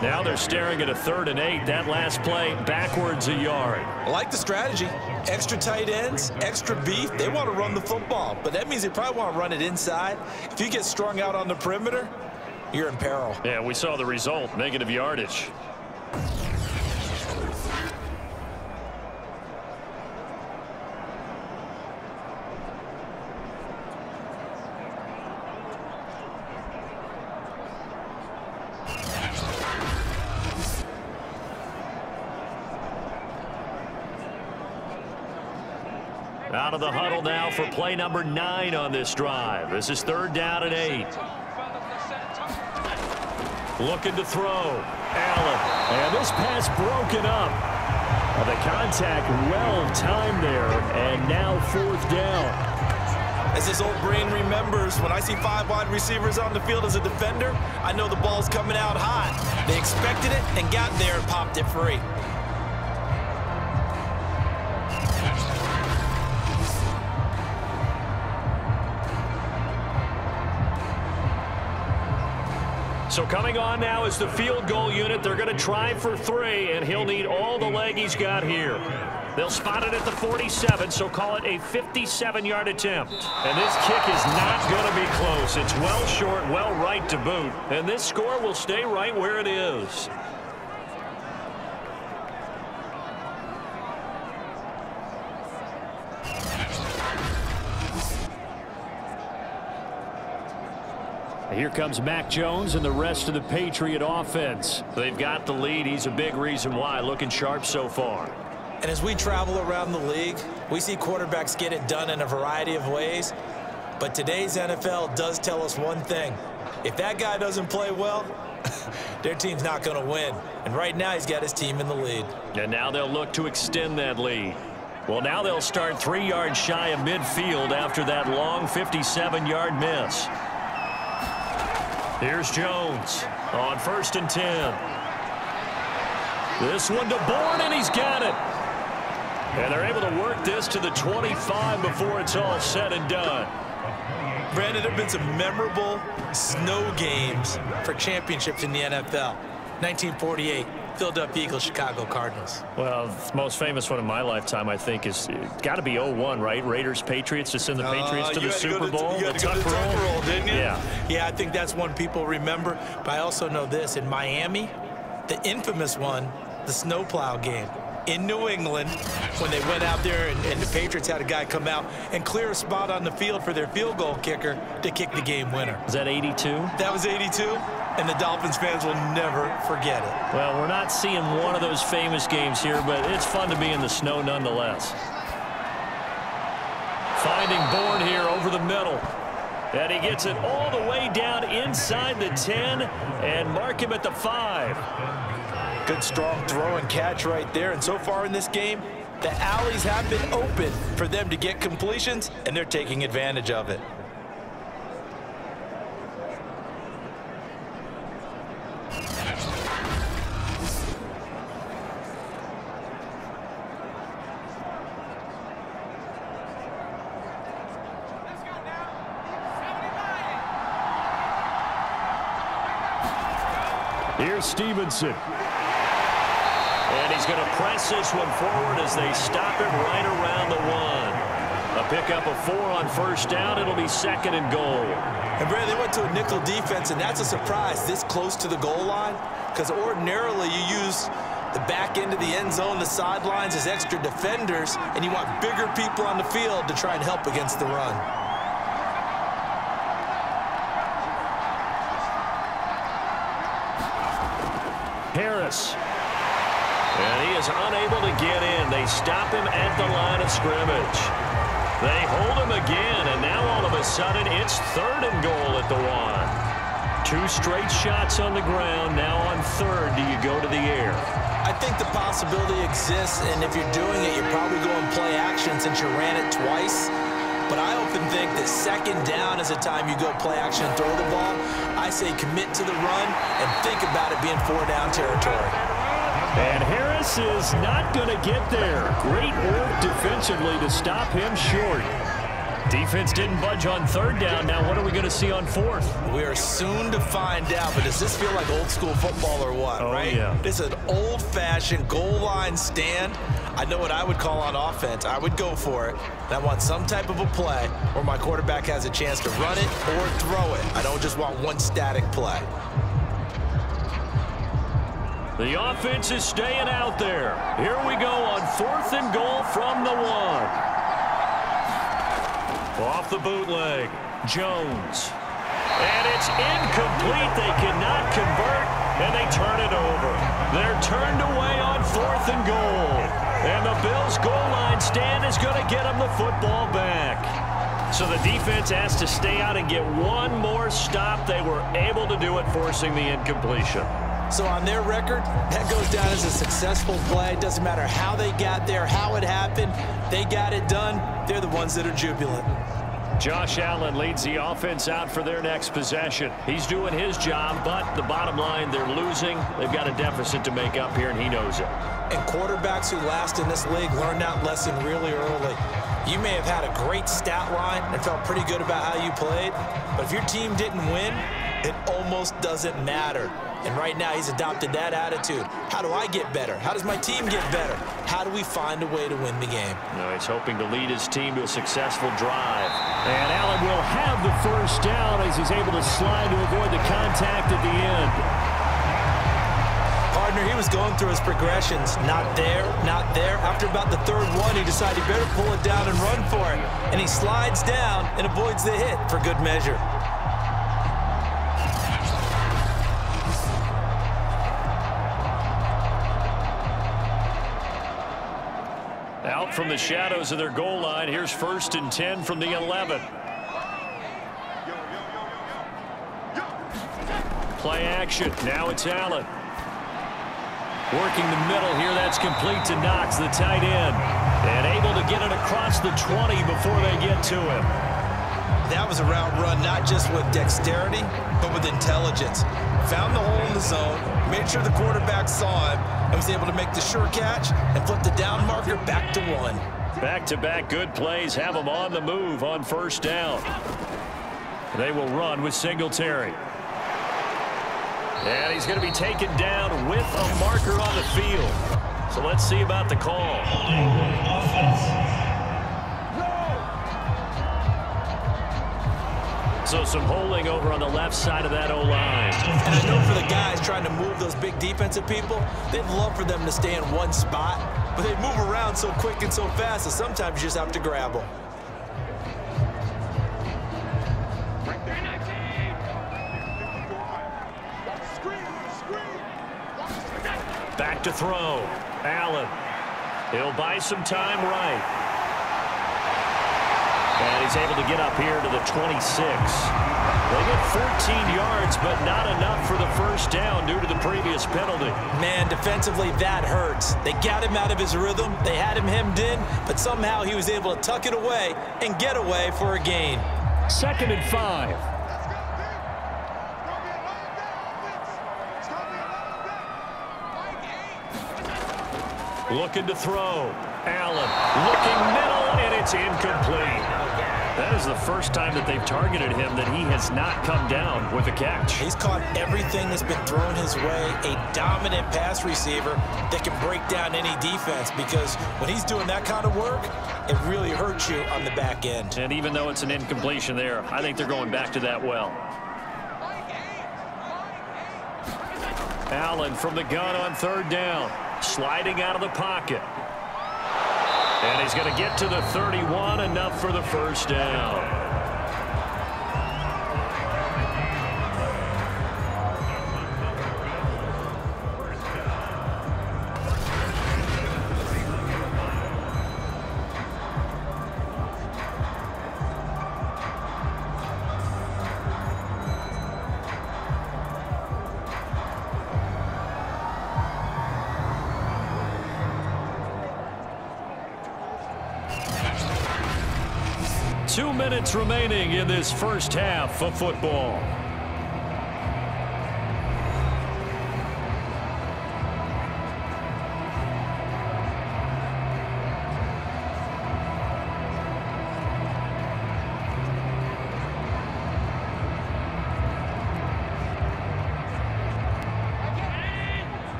Now they're staring at a 3rd and 8. That last play, backwards a yard. I like the strategy. Extra tight ends, extra beef. They want to run the football, but that means they probably want to run it inside. If you get strung out on the perimeter, you're in peril. Yeah, we saw the result, negative yardage. Out of the huddle now for play number 9 on this drive. This is 3rd down and 8. Looking to throw. Allen. And this pass broken up. The contact well timed there, and now 4th down. As this old brain remembers, when I see 5 wide receivers on the field as a defender, I know the ball's coming out hot. They expected it and got there and popped it free. So coming on now is the field goal unit. They're going to try for 3, and he'll need all the leg he's got here. They'll spot it at the 47, so call it a 57-yard attempt. And this kick is not going to be close. It's well short, well right to boot. And this score will stay right where it is. Here comes Mac Jones and the rest of the Patriot offense. They've got the lead. He's a big reason why. Looking sharp so far. And as we travel around the league, we see quarterbacks get it done in a variety of ways. But today's NFL does tell us one thing. If that guy doesn't play well, their team's not going to win. And right now he's got his team in the lead. And now they'll look to extend that lead. Well, now they'll start 3 yards shy of midfield after that long 57-yard miss. Here's Jones on 1st and 10. This one to Bourne, and he's got it. And they're able to work this to the 25 before it's all said and done. Brandon, there have been some memorable snow games for championships in the NFL. 1948, Philadelphia Eagles, Chicago Cardinals. Well, the most famous one in my lifetime, I think, is got to be 01, right? Raiders, Patriots, to send the Patriots to the Super Bowl. You had to go to the Tuck roll, didn't you? Yeah. Yeah, I think that's one people remember. But I also know this. In Miami, the infamous one, the snowplow game. In New England, when they went out there and the Patriots had a guy come out and clear a spot on the field for their field goal kicker to kick the game winner. Is that 82? That was 82, and the Dolphins fans will never forget it. Well, we're not seeing one of those famous games here, but it's fun to be in the snow nonetheless. Finding Bourne here over the middle. And he gets it all the way down inside the 10 and mark him at the 5. Good strong throw and catch right there. And so far in this game, the alleys have been open for them to get completions, and they're taking advantage of it. Here's Stevenson. And he's going to press this one forward as they stop him right around the 1. A pickup of 4 on 1st down. It'll be 2nd and goal. And, Brad, they went to a nickel defense, and that's a surprise this close to the goal line, because ordinarily you use the back end of the end zone, the sidelines as extra defenders, and you want bigger people on the field to try and help against the run. Harris. And he is unable to get in. They stop him at the line of scrimmage. They hold him again, and now all of a sudden it's 3rd and goal at the 1. 2 straight shots on the ground. Now on third, do you go to the air? I think the possibility exists, and if you're doing it, you're probably going play action since you ran it twice. But I often think that second down is a time you go play action and throw the ball. I say commit to the run and think about it being 4-down territory. And Harris is not going to get there. Great work defensively to stop him short. Defense didn't budge on third down. Now what are we going to see on fourth? We are soon to find out, but does this feel like old school football or what, right? Yeah. This is an old-fashioned goal line stand. I know what I would call on offense. I would go for it. And I want some type of a play where my quarterback has a chance to run it or throw it. I don't just want one static play. The offense is staying out there. Here we go on 4th and goal from the 1. Off the bootleg, Jones. And it's incomplete. They cannot convert, and they turn it over. They're turned away on 4th and goal. And the Bills' goal line stand is going to get them the football back. So the defense has to stay out and get one more stop. They were able to do it, forcing the incompletion. So on their record, that goes down as a successful play. Doesn't matter how they got there, how it happened. They got it done. They're the ones that are jubilant. Josh Allen leads the offense out for their next possession. He's doing his job, but the bottom line, they're losing. They've got a deficit to make up here, and he knows it. And quarterbacks who last in this league learn that lesson really early. You may have had a great stat line and felt pretty good about how you played, but if your team didn't win, it almost doesn't matter. And right now, he's adopted that attitude. How do I get better? How does my team get better? How do we find a way to win the game? He's hoping to lead his team to a successful drive. And Allen will have the first down as he's able to slide to avoid the contact at the end. Partner, he was going through his progressions. Not there, not there. After about the 3rd one, he decided he better pull it down and run for it. And he slides down and avoids the hit for good measure. Out from the shadows of their goal line. Here's 1st and 10 from the 11. Play action. Now it's Allen. Working the middle here. That's complete to Knox, the tight end. And able to get it across the 20 before they get to him. That was a route run, not just with dexterity, but with intelligence. Found the hole in the zone, made sure the quarterback saw him, and was able to make the sure catch and flip the down marker back to 1. Back-to-back good plays have them on the move on 1st down. They will run with Singletary. And he's going to be taken down with a marker on the field. So let's see about the call. So some holding over on the left side of that O-line. And I know for the guys trying to move those big defensive people, they'd love for them to stay in one spot, but they move around so quick and so fast that sometimes you just have to grab them. Back to throw. Allen. He'll buy some time right. And he's able to get up here to the 26. They get 14 yards, but not enough for the first down due to the previous penalty. Man, defensively, that hurts. They got him out of his rhythm. They had him hemmed in, but somehow he was able to tuck it away and get away for a gain. 2nd and 5. Looking to throw. Allen looking middle, and it's incomplete. That is the first time that they've targeted him that he has not come down with a catch. He's caught everything that's been thrown his way. A dominant pass receiver that can break down any defense, because when he's doing that kind of work, it really hurts you on the back end. And even though it's an incompletion there, I think they're going back to that well. Allen from the gun on 3rd down. Sliding out of the pocket. And he's going to get to the 31, enough for the first down. 2 minutes remaining in this first half of football.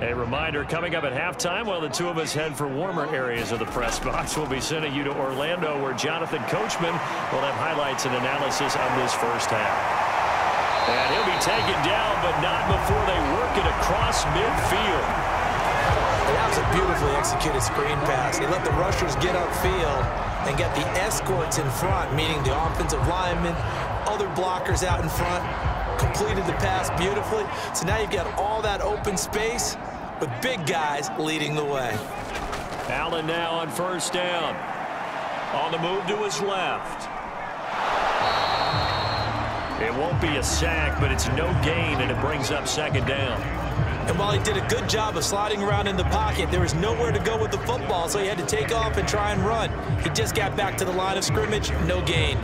A reminder, coming up at halftime, while the two of us head for warmer areas of the press box, we'll be sending you to Orlando, where Jonathan Coachman will have highlights and analysis of this first half. And he'll be taken down, but not before they work it across midfield. That was a beautifully executed screen pass. They let the rushers get upfield and get the escorts in front, meaning the offensive linemen, other blockers out in front. Completed the pass beautifully. So now you've got all that open space with big guys leading the way. Allen now on first down. On the move to his left. It won't be a sack, but it's no gain, and it brings up second down. And while he did a good job of sliding around in the pocket, there was nowhere to go with the football, so he had to take off and try and run. He just got back to the line of scrimmage, no gain.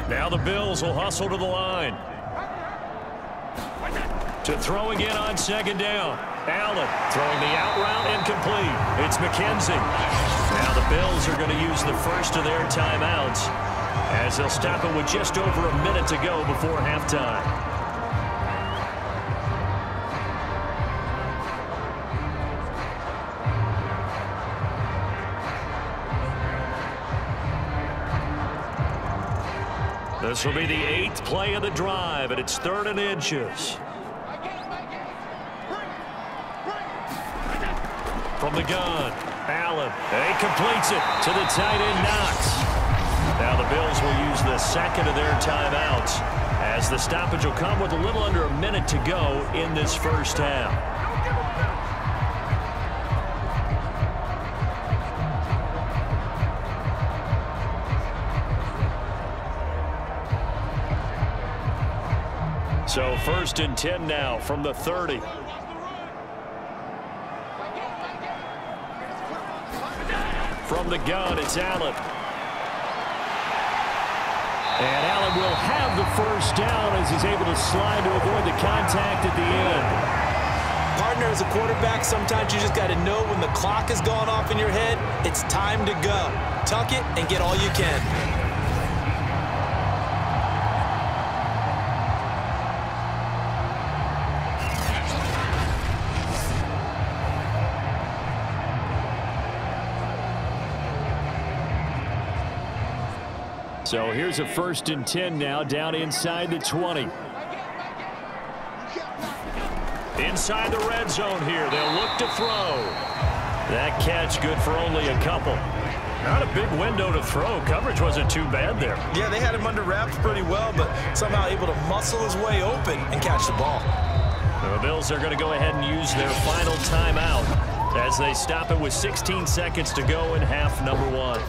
Now the Bills will hustle to the line. To throw again on second down. Allen throwing the out route incomplete. It's McKenzie. Now the Bills are going to use the first of their timeouts as they'll stop it with just over a minute to go before halftime. This will be the 8th play of the drive, and it's 3rd and inches. From the gun, Allen. He completes it to the tight end, Knox. Now the Bills will use the second of their timeouts as the stoppage will come with a little under a minute to go in this first half. So 1st and 10 now from the 30. From the gun, it's Allen. And Allen will have the first down as he's able to slide to avoid the contact at the end. Partner, as a quarterback, sometimes you just got to know when the clock has gone off in your head, it's time to go. Tuck it and get all you can. So here's a 1st and 10 now, down inside the 20. Inside the red zone here. They'll look to throw. That catch good for only a couple. Not a big window to throw. Coverage wasn't too bad there. Yeah, they had him under wraps pretty well, but somehow able to muscle his way open and catch the ball. The Bills are going to go ahead and use their final timeout as they stop it with 16 seconds to go in half number 1.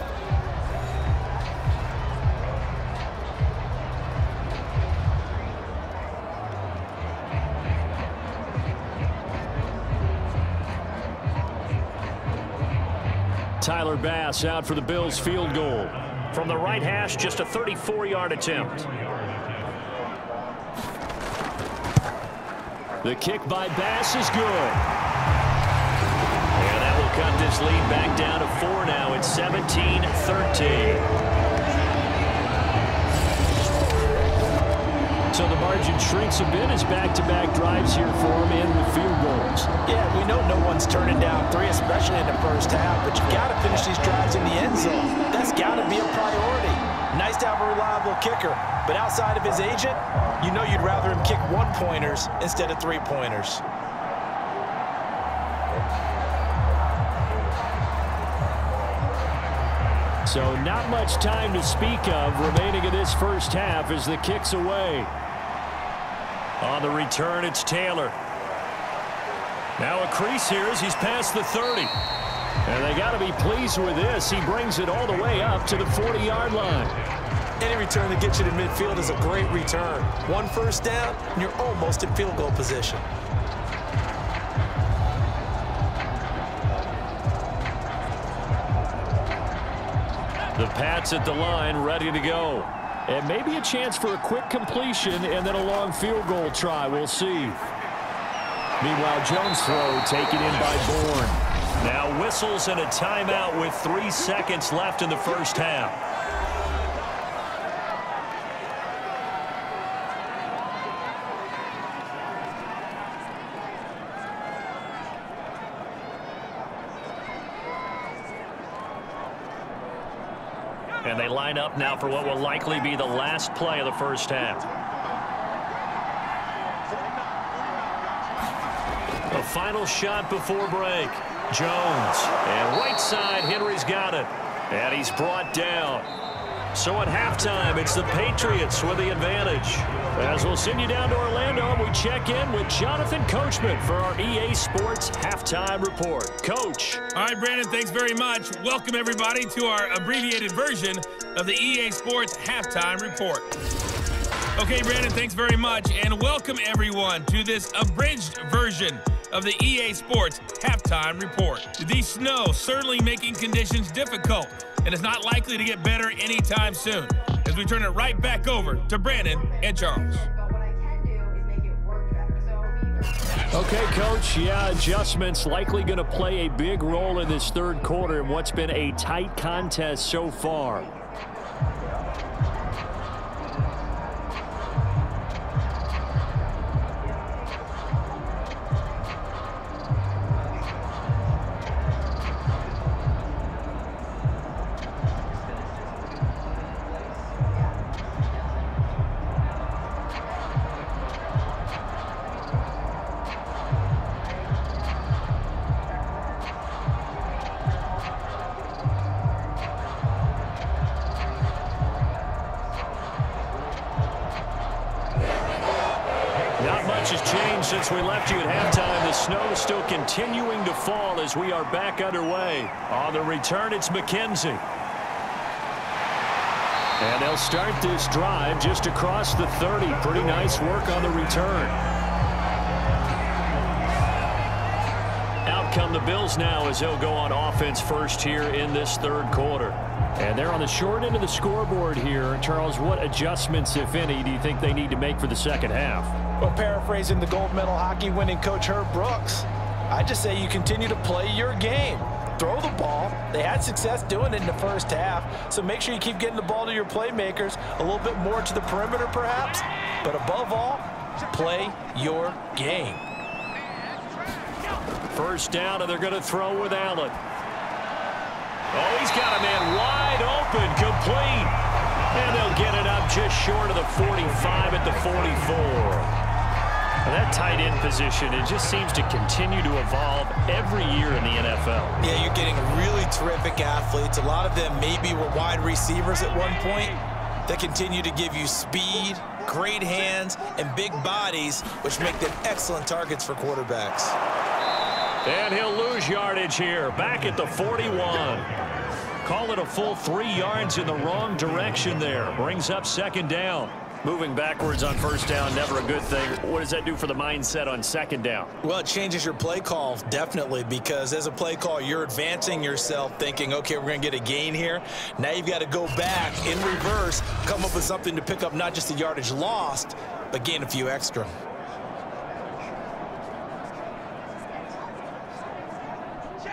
Tyler Bass out for the Bills field goal. From the right hash, just a 34-yard attempt. The kick by Bass is good. And that will cut this lead back down to 4 now. It's 17-13. So the margin shrinks a bit as back-to-back drives here for him in with field goals. Yeah, we know no one's turning down 3, especially in the first half, but you've got to finish these drives in the end zone. That's got to be a priority. Nice to have a reliable kicker, but outside of his agent, you know you'd rather him kick 1-pointers instead of 3-pointers. So not much time to speak of remaining in this first half as the kick's away. On the return, it's Taylor. Now a crease here as he's past the 30. And they got to be pleased with this. He brings it all the way up to the 40-yard line. Any return that gets you to midfield is a great return. 1 first down, and you're almost in field goal position. The Pats at the line, ready to go. And maybe a chance for a quick completion and then a long field goal try. We'll see. Meanwhile, Jones' throw taken in by Bourne. Now whistles and a timeout with 3 seconds left in the first half. And they line up now for what will likely be the last play of the first half. A final shot before break. Jones. And right side, Henry's got it. And he's brought down. So at halftime, it's the Patriots with the advantage. As we'll send you down to Orlando, we check in with Jonathan Coachman for our EA Sports Halftime Report. Coach. All right, Brandon, thanks very much. Welcome, everybody, to our abbreviated version of the EA Sports Halftime Report. Okay, Brandon, thanks very much. And welcome, everyone, to this abridged version of the EA Sports Halftime Report. The snow certainly making conditions difficult, and it's not likely to get better anytime soon, as we turn it right back over to Brandon and Charles. Okay, Coach, yeah, adjustments likely going to play a big role in this third quarter in what's been a tight contest so far. Since we left you at halftime, the snow is still continuing to fall as we are back underway. On the return, it's McKenzie. And they'll start this drive just across the 30. Pretty nice work on the return. Out come the Bills now as they'll go on offense first here in this third quarter. And they're on the short end of the scoreboard here. Charles, what adjustments, if any, do you think they need to make for the second half? Well, paraphrasing the gold medal hockey winning coach Herb Brooks, I just say you continue to play your game. Throw the ball. They had success doing it in the first half, so make sure you keep getting the ball to your playmakers, a little bit more to the perimeter perhaps, but above all, play your game. First down, and they're going to throw with Allen. Oh, he's got a man wide open, complete. And they'll get it up just short of the 45 at the 44. And that tight end position, it just seems to continue to evolve every year in the NFL. Yeah, you're getting really terrific athletes. A lot of them maybe were wide receivers at one point. They continue to give you speed, great hands, and big bodies, which make them excellent targets for quarterbacks. And he'll lose yardage here, back at the 41. Call it a full 3 yards in the wrong direction there. Brings up second down. Moving backwards on first down, never a good thing. What does that do for the mindset on second down? Well, it changes your play call, definitely, because as a play call, you're advancing yourself thinking, okay, we're going to get a gain here. Now you've got to go back in reverse, come up with something to pick up not just the yardage lost, but gain a few extra.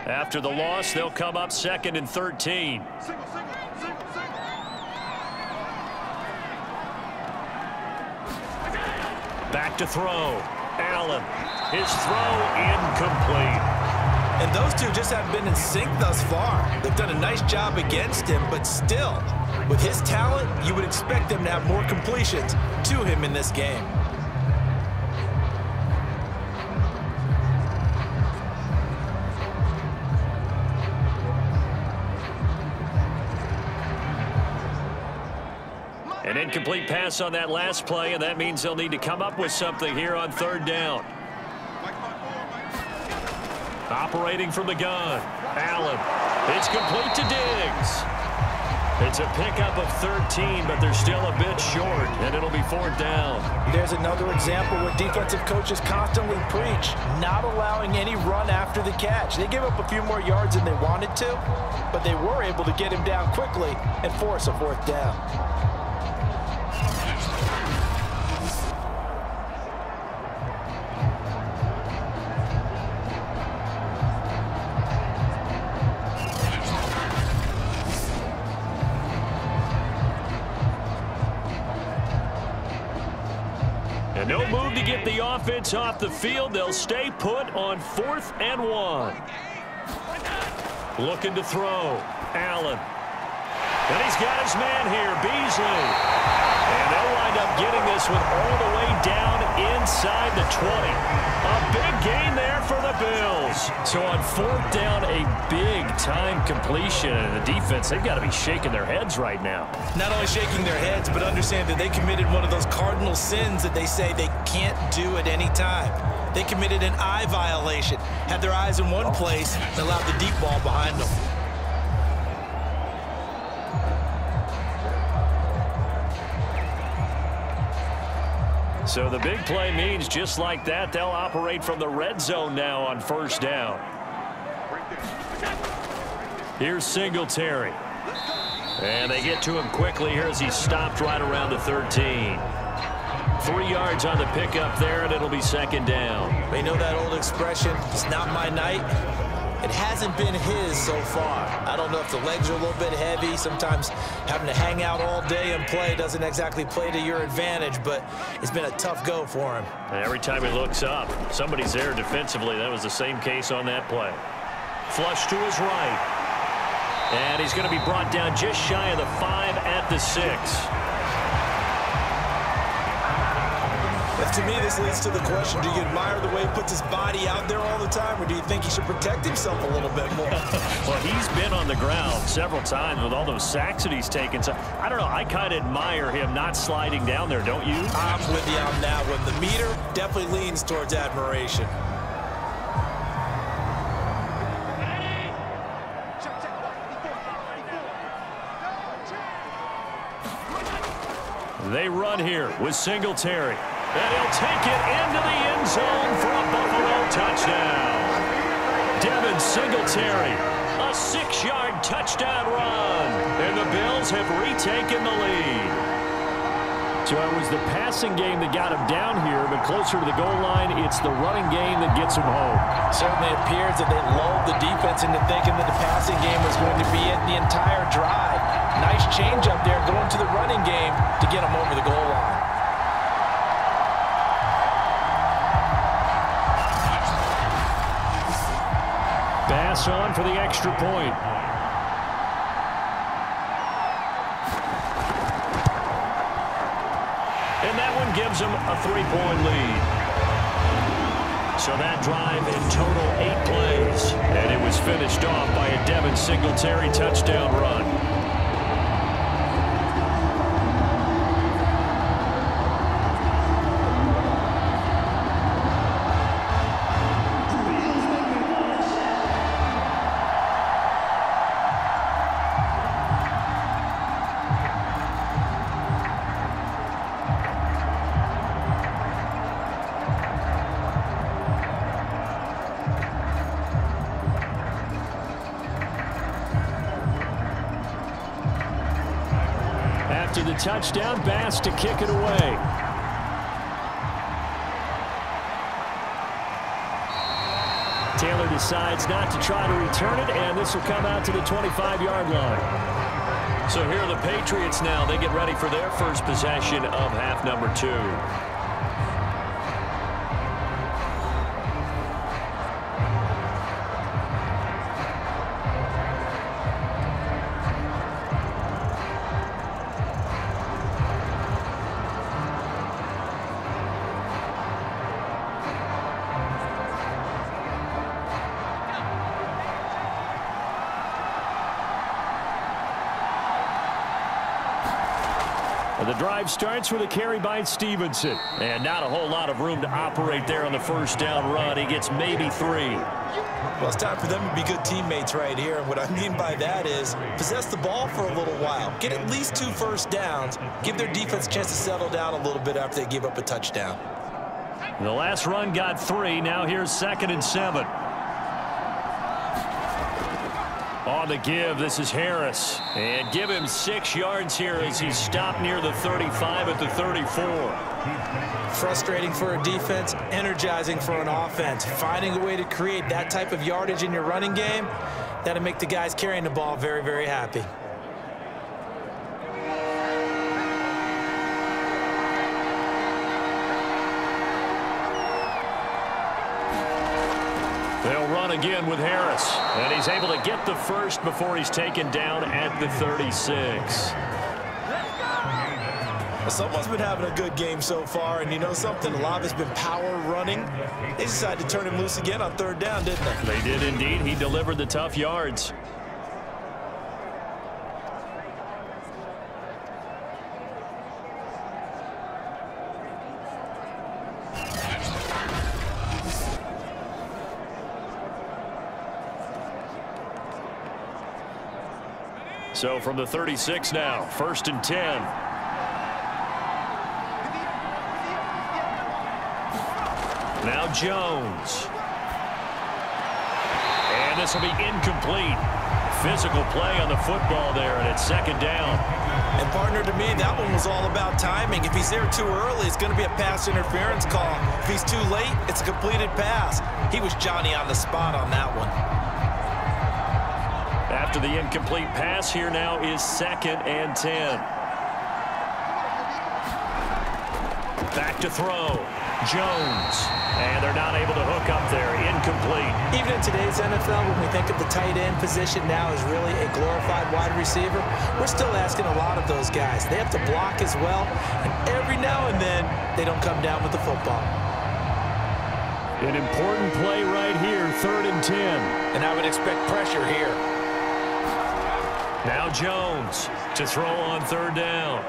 After the loss, they'll come up 2nd and 13. Back to throw. Allen. His throw incomplete. And those two just haven't been in sync thus far. They've done a nice job against him, but still, with his talent, you would expect them to have more completions to him in this game. An incomplete pass on that last play, and that means they'll need to come up with something here on third down. Operating from the gun. Allen. It's complete to Diggs. It's a pickup of 13, but they're still a bit short, and it'll be 4th down. There's another example where defensive coaches constantly preach, not allowing any run after the catch. They gave up a few more yards than they wanted to, but they were able to get him down quickly and force a 4th down. No move to get the offense off the field. They'll stay put on 4th and 1. Looking to throw. Allen. And he's got his man here, Beasley. And they'll wind up getting this one all the way down inside the 20. A big gain there for the Bills. So on 4th down, a big-time completion. And the defense, they've got to be shaking their heads right now. Not only shaking their heads, but understand that they committed one of those cardinal sins that they say they can't do at any time. They committed an eye violation, had their eyes in one place, and allowed the deep ball behind them. So the big play means just like that, they'll operate from the red zone now on 1st down. Here's Singletary. And they get to him quickly here as he's stopped right around the 13. 3 yards on the pickup there, and it'll be 2nd down. They know that old expression, it's not my night. It hasn't been his so far. I don't know if the legs are a little bit heavy. Sometimes having to hang out all day and play doesn't exactly play to your advantage, but it's been a tough go for him. And every time he looks up, somebody's there defensively. That was the same case on that play. Flush to his right. And he's going to be brought down just shy of the 5 at the 6. To me, this leads to the question, do you admire the way he puts his body out there all the time, or do you think he should protect himself a little bit more? Well, he's been on the ground several times with all those sacks that he's taken. So, I don't know, I kind of admire him not sliding down there, don't you? I'm with you on that one. The meter definitely leans towards admiration. They run here with Singletary. And he'll take it into the end zone for a Buffalo touchdown. Devin Singletary, a 6-yard touchdown run. And the Bills have retaken the lead. So it was the passing game that got him down here, but closer to the goal line, it's the running game that gets him home. Certainly appears that they lulled the defense into thinking that the passing game was going to be it the entire drive. Nice change up there going to the running game to get him over the goal line. Pass on for the extra point. And that one gives them a 3-point lead. So that drive in total 8 plays. And it was finished off by a Devin Singletary touchdown run. To the touchdown, Bass to kick it away. Taylor decides not to try to return it, and this will come out to the 25-yard line. So here are the Patriots now. They get ready for their first possession of half number 2. The drive starts with a carry by Stevenson. And not a whole lot of room to operate there on the first down run. He gets maybe 3. Well, it's time for them to be good teammates right here. And what I mean by that is possess the ball for a little while. Get at least 2 first downs. Give their defense a chance to settle down a little bit after they give up a touchdown. The last run got 3. Now here's 2nd and 7. On the give, this is Harris. And give him 6 yards here as he's stopped near the 35 at the 34. Frustrating for a defense, energizing for an offense. Finding a way to create that type of yardage in your running game, that'll make the guys carrying the ball very, very happy. They'll run again with Harris, and he's able to get the first before he's taken down at the 36. Someone's been having a good game so far, and you know something? A lot of it's been power running. They decided to turn him loose again on 3rd down, didn't they? They did indeed. He delivered the tough yards. So from the 36 now, 1st and 10. Now Jones. And this will be incomplete. Physical play on the football there, and it's 2nd down. And partner, to me, that one was all about timing. If he's there too early, it's going to be a pass interference call. If he's too late, it's a completed pass. He was Johnny on the spot on that one. After the incomplete pass, here now is 2nd and 10. Back to throw. Jones. And they're not able to hook up there. Incomplete. Even in today's NFL, when we think of the tight end position now as really a glorified wide receiver, we're still asking a lot of those guys. They have to block as well, and every now and then, they don't come down with the football. An important play right here, 3rd and 10. And I would expect pressure here. Now Jones to throw on 3rd down.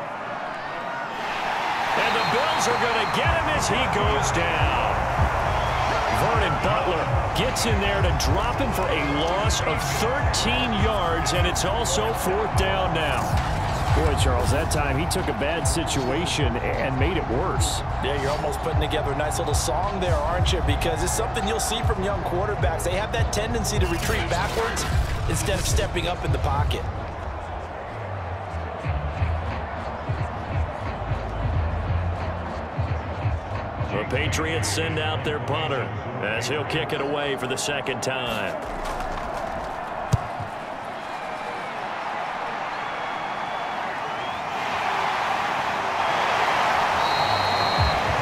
And the Bills are going to get him as he goes down. Vernon Butler gets in there to drop him for a loss of 13 yards, and it's also 4th down now. Boy, Charles, that time he took a bad situation and made it worse. Yeah, you're almost putting together a nice little song there, aren't you? Because it's something you'll see from young quarterbacks. They have that tendency to retreat backwards instead of stepping up in the pocket. The Patriots send out their punter as he'll kick it away for the 2nd time.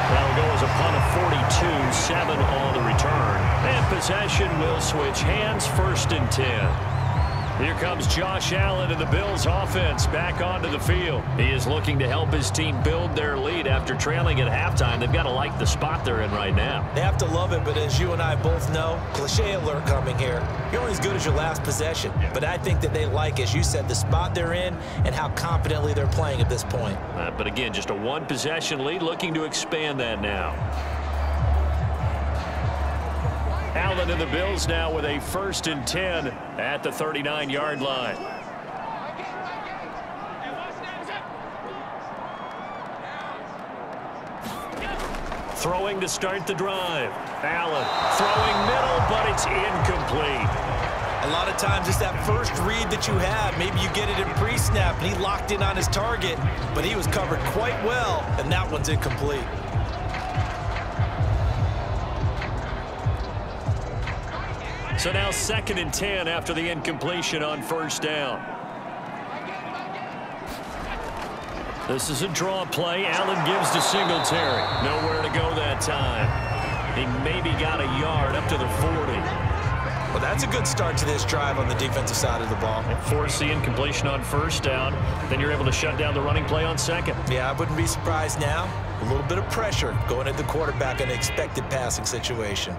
That'll go as a punt of 42, 7 on the return. And possession will switch hands, 1st and 10. Here comes Josh Allen and the Bills offense back onto the field. He is looking to help his team build their lead after trailing at halftime. They've got to like the spot they're in right now. They have to love it, but as you and I both know, cliche alert coming here. You're only as good as your last possession. But I think that they like, as you said, the spot they're in and how confidently they're playing at this point. But again, just a 1-possession lead, looking to expand that now. Allen and the Bills now with a 1st and 10 at the 39-yard line. Throwing to start the drive. Allen throwing middle, but it's incomplete. A lot of times it's that first read that you have. Maybe you get it in pre-snap, and he locked in on his target, but he was covered quite well, and that one's incomplete. So now 2nd and 10 after the incompletion on 1st down. This is a draw play. Allen gives to Singletary. Nowhere to go that time. He maybe got a yard up to the 40. Well, that's a good start to this drive on the defensive side of the ball. Force the incompletion on 1st down. Then you're able to shut down the running play on 2nd. Yeah, I wouldn't be surprised now. A little bit of pressure going at the quarterback in an expected passing situation.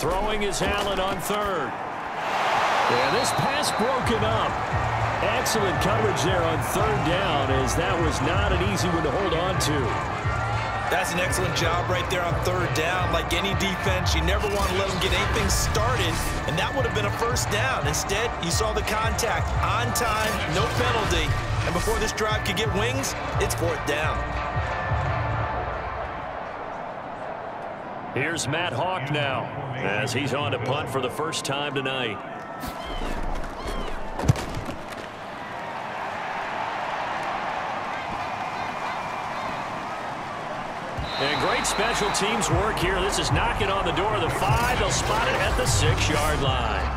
Throwing is Allen on 3rd. Yeah, this pass broken up. Excellent coverage there on 3rd down, as that was not an easy one to hold on to. That's an excellent job right there on third down. Like any defense, you never want to let them get anything started, and that would have been a first down. Instead, you saw the contact on time, no penalty, and before this drive could get wings, it's fourth down. Here's Matt Hawk now as he's on to punt for the first time tonight. And great special teams work here. This is knocking on the door of the 5. They'll spot it at the 6-yard line.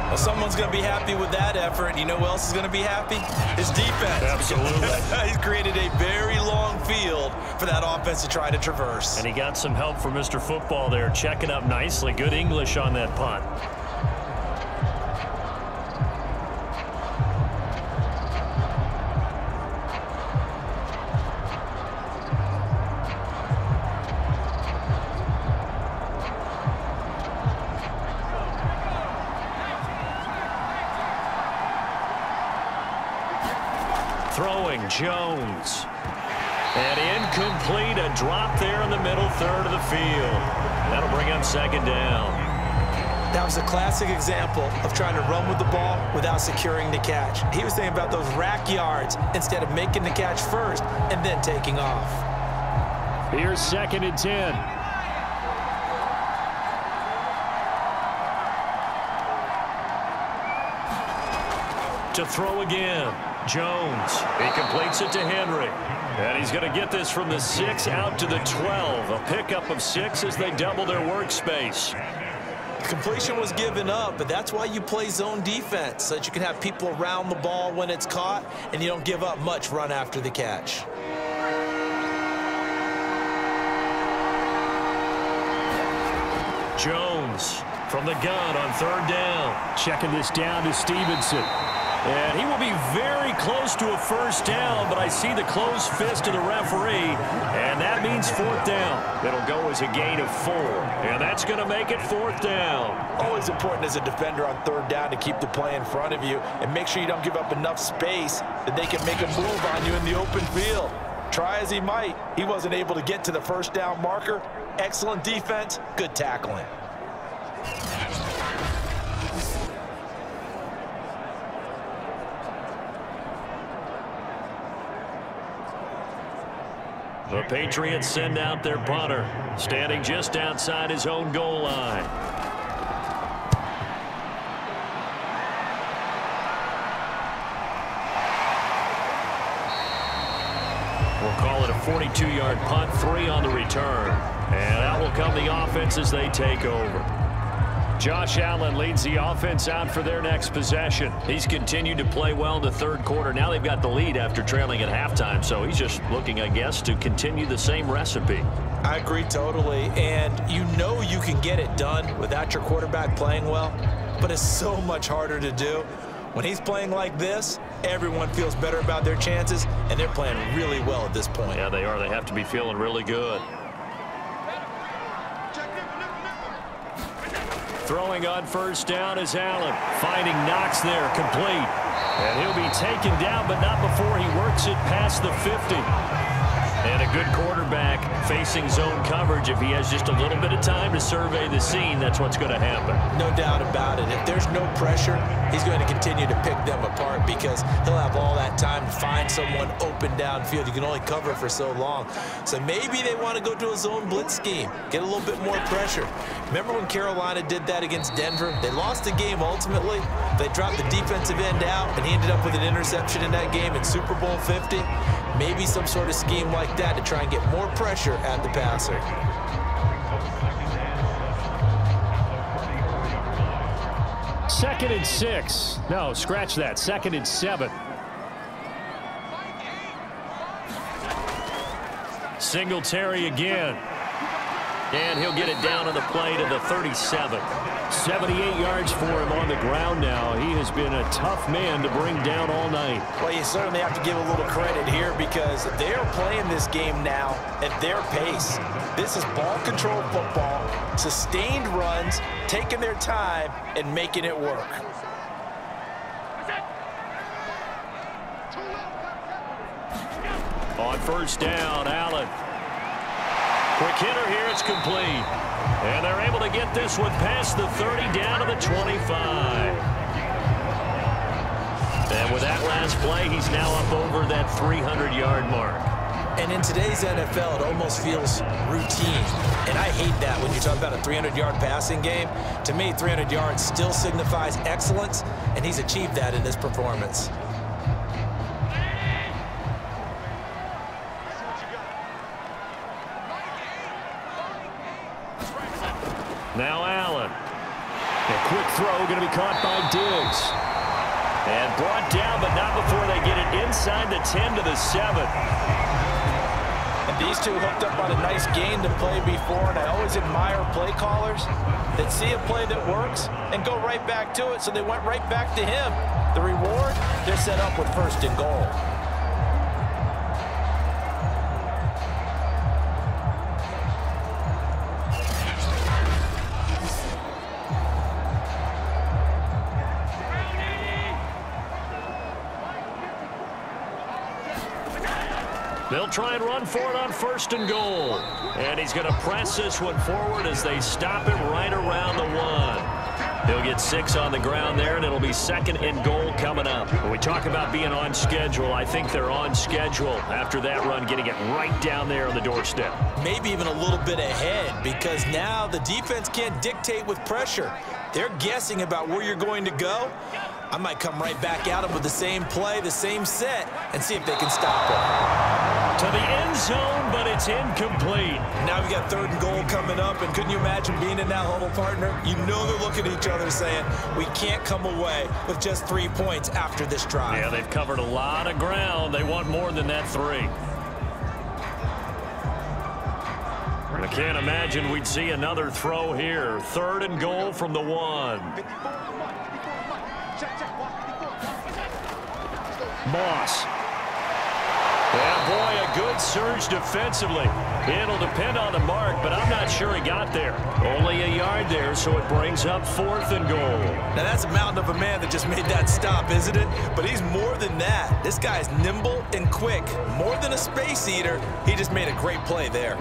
Well, someone's going to be happy with that effort. You know who else is going to be happy? His defense. Absolutely. He's created a very long field for that offense to try to traverse. And he got some help from Mr. Football there, checking up nicely. Good English on that punt. Throwing Jones. And incomplete, a drop there in the middle third of the field. That'll bring up second down. That was a classic example of trying to run with the ball without securing the catch. He was thinking about those rack yards instead of making the catch first and then taking off. Here's 2nd and 10. To throw again. Jones. He completes it to Henry. And he's going to get this from the 6 out to the 12. A pickup of 6 as they double their workspace. Completion was given up, but that's why you play zone defense, so that you can have people around the ball when it's caught, and you don't give up much run after the catch. Jones from the gun on third down. Checking this down to Stevenson. And he will be very close to a first down, but I see the closed fist of the referee, and that means fourth down. It'll go as a gain of 4, and that's going to make it fourth down. Always important as a defender on third down to keep the play in front of you and make sure you don't give up enough space that they can make a move on you in the open field. Try as he might, he wasn't able to get to the first down marker. Excellent defense, good tackling. The Patriots send out their punter, standing just outside his own goal line. We'll call it a 42-yard punt, 3 on the return. And out will come the offense as they take over. Josh Allen leads the offense out for their next possession. He's continued to play well in the third quarter. Now they've got the lead after trailing at halftime, so he's just looking, I guess, to continue the same recipe. I agree totally, and you know you can get it done without your quarterback playing well, but it's so much harder to do. When he's playing like this, everyone feels better about their chances, and they're playing really well at this point. Yeah, they are. They have to be feeling really good. Throwing on first down is Allen. Finding Knox there, complete. And he'll be taken down, but not before he works it past the 50. And a good quarterback facing zone coverage. If he has just a little bit of time to survey the scene, that's what's going to happen. No doubt about it. If there's no pressure, he's going to continue to pick them apart because he'll have all that time to find someone open downfield. You can only cover for so long. So maybe they want to go to a zone blitz scheme, get a little bit more pressure. Remember when Carolina did that against Denver? They lost the game ultimately. They dropped the defensive end out, and he ended up with an interception in that game in Super Bowl 50. Maybe some sort of scheme like that to try and get more pressure at the passer. Second and 6. No, scratch that. 2nd and 7. Singletary again. And he'll get it down on the play to the 37. 78 yards for him on the ground now. He has been a tough man to bring down all night. Well, you certainly have to give a little credit here because they're playing this game now at their pace. This is ball control football, sustained runs, taking their time and making it work. On first down, Allen. Quick hitter here, it's complete. And they're able to get this one past the 30 down to the 25. And with that last play, he's now up over that 300-yard mark. And in today's NFL, it almost feels routine. And I hate that when you talk about a 300-yard passing game. To me, 300 yards still signifies excellence, and he's achieved that in this performance. Now Allen. A quick throw going to be caught by Diggs. And brought down, but not before they get it inside the 10 to the 7. And these two hooked up on a nice gain to play before, and I always admire play callers that see a play that works and go right back to it, so they went right back to him. The reward, they're set up with 1st and goal. They'll try and run for it on 1st and goal. And he's going to press this one forward as they stop him right around the 1. He'll get 6 on the ground there, and it'll be 2nd and goal coming up. When we talk about being on schedule, I think they're on schedule after that run, getting it right down there on the doorstep. Maybe even a little bit ahead, because now the defense can't dictate with pressure. They're guessing about where you're going to go. I might come right back at them with the same play, the same set, and see if they can stop it. To the end zone, but it's incomplete. Now we got 3rd and goal coming up, and couldn't you imagine being in that huddle, partner? You know they're looking at each other saying, we can't come away with just 3 points after this drive. Yeah, they've covered a lot of ground. They want more than that 3. I can't imagine we'd see another throw here. 3rd and goal from the 1. Moss. Yeah, boy, a good surge defensively. It'll depend on the mark, but I'm not sure he got there. Only a yard there, so it brings up 4th and goal. Now, that's a mountain of a man that just made that stop, isn't it? But he's more than that. This guy's nimble and quick. More than a space eater, he just made a great play there.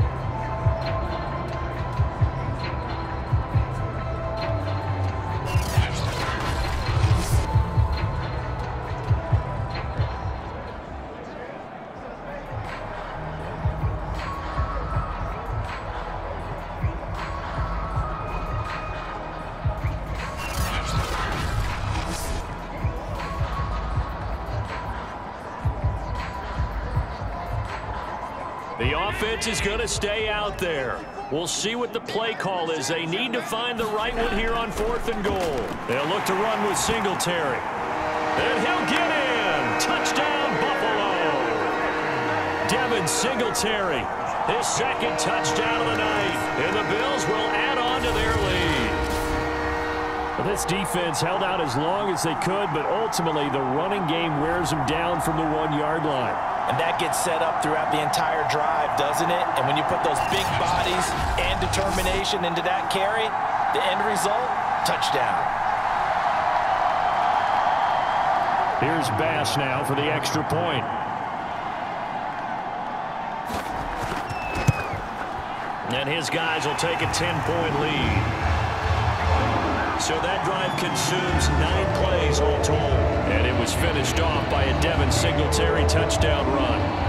The offense is going to stay out there. We'll see what the play call is. They need to find the right one here on 4th and goal. They'll look to run with Singletary. And he'll get in. Touchdown, Buffalo. Devin Singletary, his 2nd touchdown of the night. And the Bills will add on to their lead. Well, this defense held out as long as they could, but ultimately the running game wears them down from the 1-yard line. And that gets set up throughout the entire drive, doesn't it? And when you put those big bodies and determination into that carry, the end result, touchdown. Here's Bass now for the extra point. And his guys will take a 10-point lead. So that drive consumes 9 plays all told. And it was finished off by a Devin Singletary touchdown run.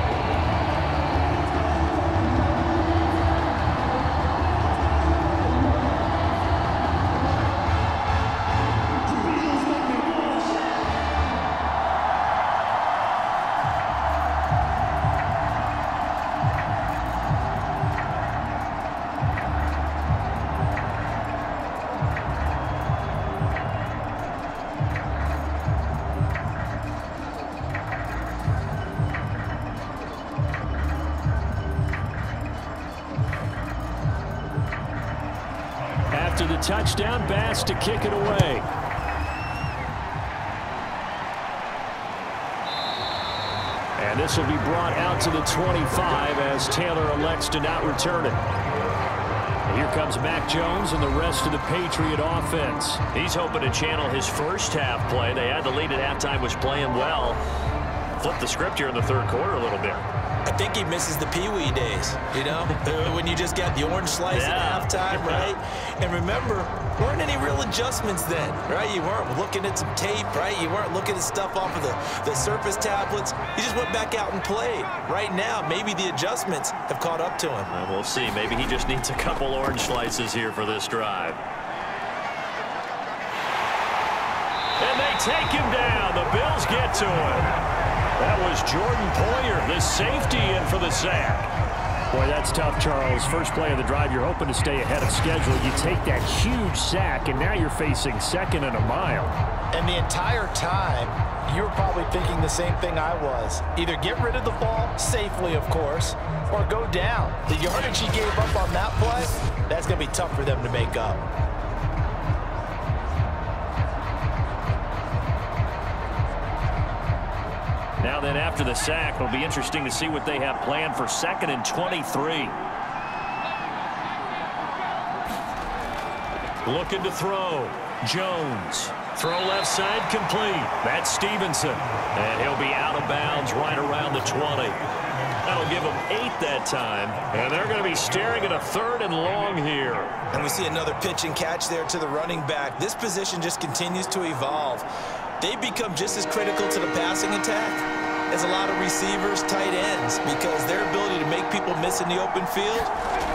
After the touchdown, Bass to kick it away. And this will be brought out to the 25 as Taylor elects to not return it. And here comes Mac Jones and the rest of the Patriot offense. He's hoping to channel his first half play. They had the lead at halftime, was playing well. Flip the script here in the 3rd quarter a little bit. I think he misses the Pee-wee days, you know, when you just got the orange slice at halftime, right? And remember, there weren't any real adjustments then, right? You weren't looking at some tape, right? You weren't looking at stuff off of the Surface tablets. You just went back out and played. Right now, maybe the adjustments have caught up to him. Well, we'll see. Maybe he just needs a couple orange slices here for this drive. And they take him down. The Bills get to him. That was Jordan Poyer, the safety, in for the sack. Boy, that's tough, Charles. First play of the drive, you're hoping to stay ahead of schedule. You take that huge sack, and now you're facing second and a mile. And the entire time, you were probably thinking the same thing I was. Either get rid of the ball, safely, of course, or go down. The yardage he gave up on that play, that's going to be tough for them to make up. Now then, after the sack, it'll be interesting to see what they have planned for 2nd and 23. Looking to throw. Jones. Throw left side complete. That's Stevenson. And he'll be out of bounds right around the 20. That'll give them 8 that time. And they're going to be staring at a 3rd and long here. And we see another pitch and catch there to the running back. This position just continues to evolve. They become just as critical to the passing attack as a lot of receivers, tight ends, because their ability to make people miss in the open field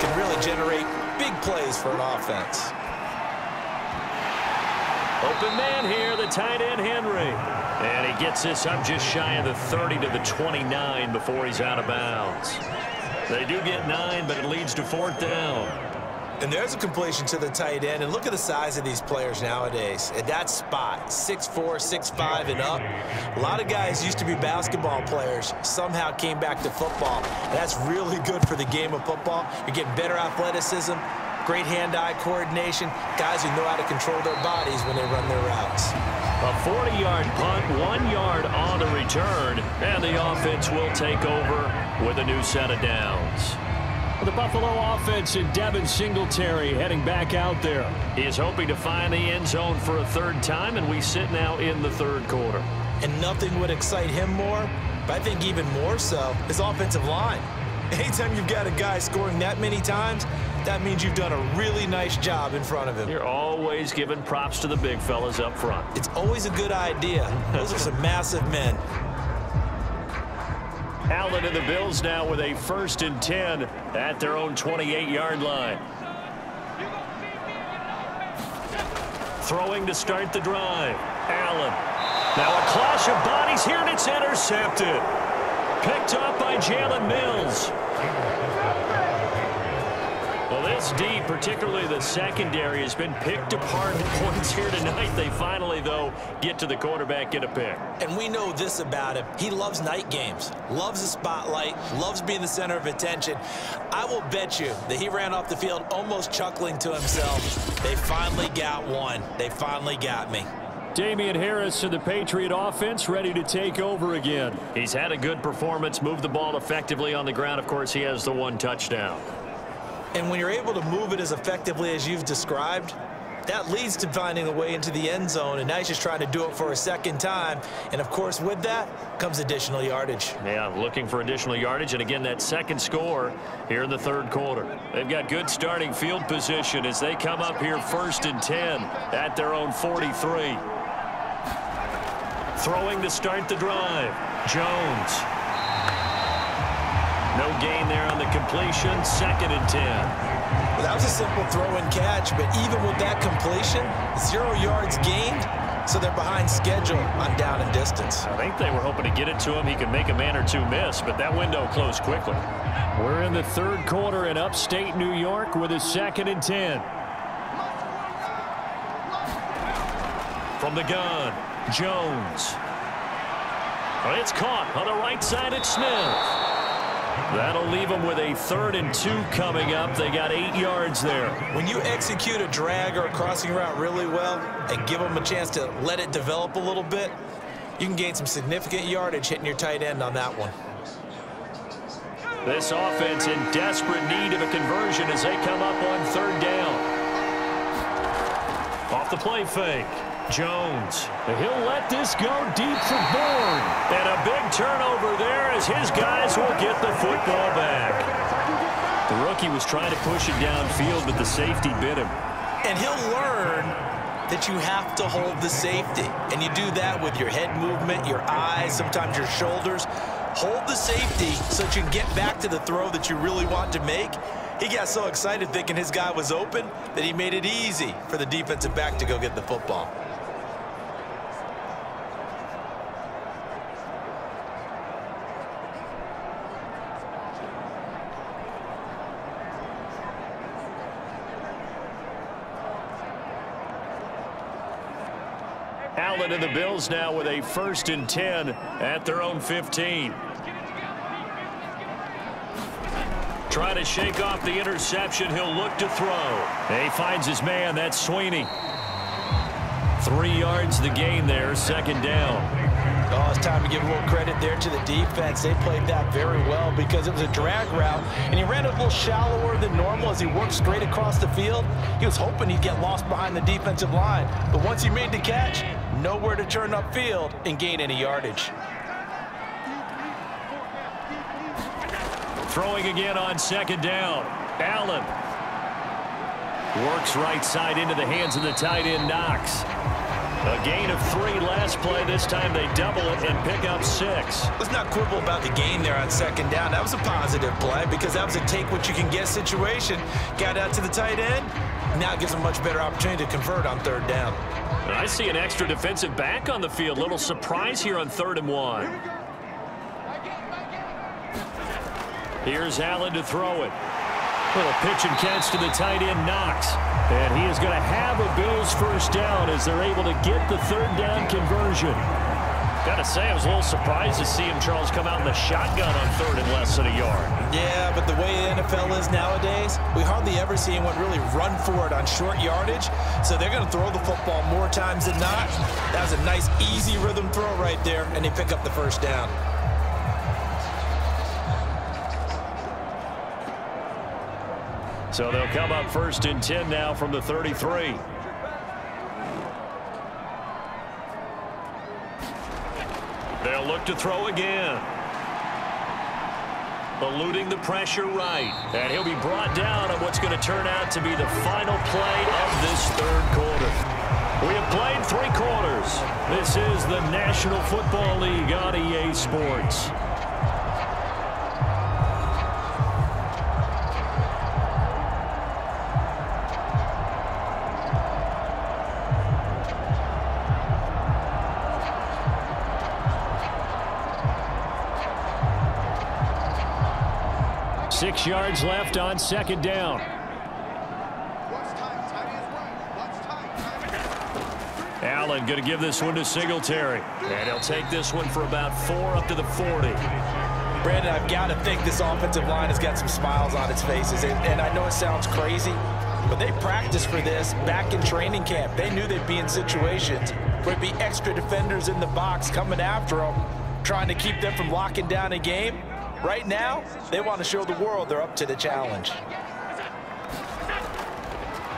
can really generate big plays for an offense. Open man here, the tight end, Henry. And he gets this up just shy of the 30 to the 29 before he's out of bounds. They do get 9, but it leads to 4th down. And there's a completion to the tight end. And look at the size of these players nowadays. At that spot, 6'4", 6'5", and up. A lot of guys used to be basketball players, somehow came back to football. And that's really good for the game of football. You're getting better athleticism, great hand-eye coordination, guys who know how to control their bodies when they run their routes. A 40-yard punt, 1 yard on the return, and the offense will take over with a new set of downs. The Buffalo offense and Devin Singletary heading back out there. He is hoping to find the end zone for a 3rd time, and we sit now in the 3rd quarter. And nothing would excite him more, but I think even more so, his offensive line. Anytime you've got a guy scoring that many times, that means you've done a really nice job in front of him. You're always giving props to the big fellas up front. It's always a good idea. Those are some massive men. Allen and the Bills now with a 1st and 10 at their own 28-yard line. Throwing to start the drive. Allen. Now a clash of bodies here, and it's intercepted. Picked up by Jalen Mills. Well, this D, particularly the secondary, has been picked apart in points here tonight. They finally, though, get to the quarterback, get a pick. And we know this about him. He loves night games, loves the spotlight, loves being the center of attention. I will bet you that he ran off the field almost chuckling to himself. They finally got one. They finally got me. Damian Harris and the Patriot offense ready to take over again. He's had a good performance, moved the ball effectively on the ground. Of course, he has the 1 touchdown. And when you're able to move it as effectively as you've described, that leads to finding a way into the end zone, and now he's just trying to do it for a 2nd time. And, of course, with that comes additional yardage. Yeah, looking for additional yardage, and, again, that 2nd score here in the 3rd quarter. They've got good starting field position as they come up here 1st and 10 at their own 43. Throwing to start the drive. Jones. No gain there on the completion. 2nd and 10. Well, that was a simple throw and catch, but even with that completion, 0 yards gained, so they're behind schedule on down and distance. I think they were hoping to get it to him. He could make a man or 2 miss, but that window closed quickly. We're in the 3rd quarter in upstate New York with a 2nd and 10. From the gun, Jones. Well, it's caught on the right side at Smith. That'll leave them with a 3rd and 2 coming up. They got 8 yards there. When you execute a drag or a crossing route really well and give them a chance to let it develop a little bit, you can gain some significant yardage hitting your tight end on that one. This offense in desperate need of a conversion as they come up on 3rd down. Off the play fake. Jones. He'll let this go deep for Bourne. And a big turnover there as his guys will get the football back. The rookie was trying to push it downfield, but the safety bit him. And he'll learn that you have to hold the safety. And you do that with your head movement, your eyes, sometimes your shoulders. Hold the safety so that you can get back to the throw that you really want to make. He got so excited thinking his guy was open that he made it easy for the defensive back to go get the football. Allen and the Bills now with a 1st and 10 at their own 15. Trying to shake off the interception. He'll look to throw. He finds his man. That's Sweeney. 3 yards the gain there. 2nd down. Oh, it's time to give a little credit there to the defense. They played that very well because it was a drag route, and he ran a little shallower than normal as he worked straight across the field. He was hoping he'd get lost behind the defensive line, but once he made the catch, nowhere to turn upfield and gain any yardage. Throwing again on 2nd down. Allen works right side into the hands of the tight end, Knox. A gain of 3 last play. This time they double it and pick up 6. Let's not quibble about the gain there on 2nd down. That was a positive play because that was a take-what-you-can-get situation. Got out to the tight end. Now it gives them much better opportunity to convert on 3rd down. And I see an extra defensive back on the field. Little surprise here on 3rd and 1. Here's Allen to throw it. Little pitch and catch to the tight end, Knox. And he is going to have a Bills 1st down as they're able to get the 3rd down conversion. Got to say, I was a little surprised to see him, Charles, come out in the shotgun on 3rd and less than a yard. Yeah, but the way the NFL is nowadays, we hardly ever see anyone really run for it on short yardage. So they're going to throw the football more times than not. That was a nice, easy rhythm throw right there, and they pick up the 1st down. So they'll come up 1st and 10 now from the 33. They'll look to throw again. Eluding the pressure right. And he'll be brought down on what's going to turn out to be the final play of this 3rd quarter. We have played 3 quarters. This is the National Football League on EA Sports. Six yards left on 2nd down. Allen going to give this one to Singletary. And he'll take this one for about 4 up to the 40. Brandon, I've got to think this offensive line has got some smiles on its faces. And I know it sounds crazy, but they practiced for this back in training camp. They knew they'd be in situations where there'd be extra defenders in the box coming after them, trying to keep them from locking down a game. Right now, they want to show the world they're up to the challenge.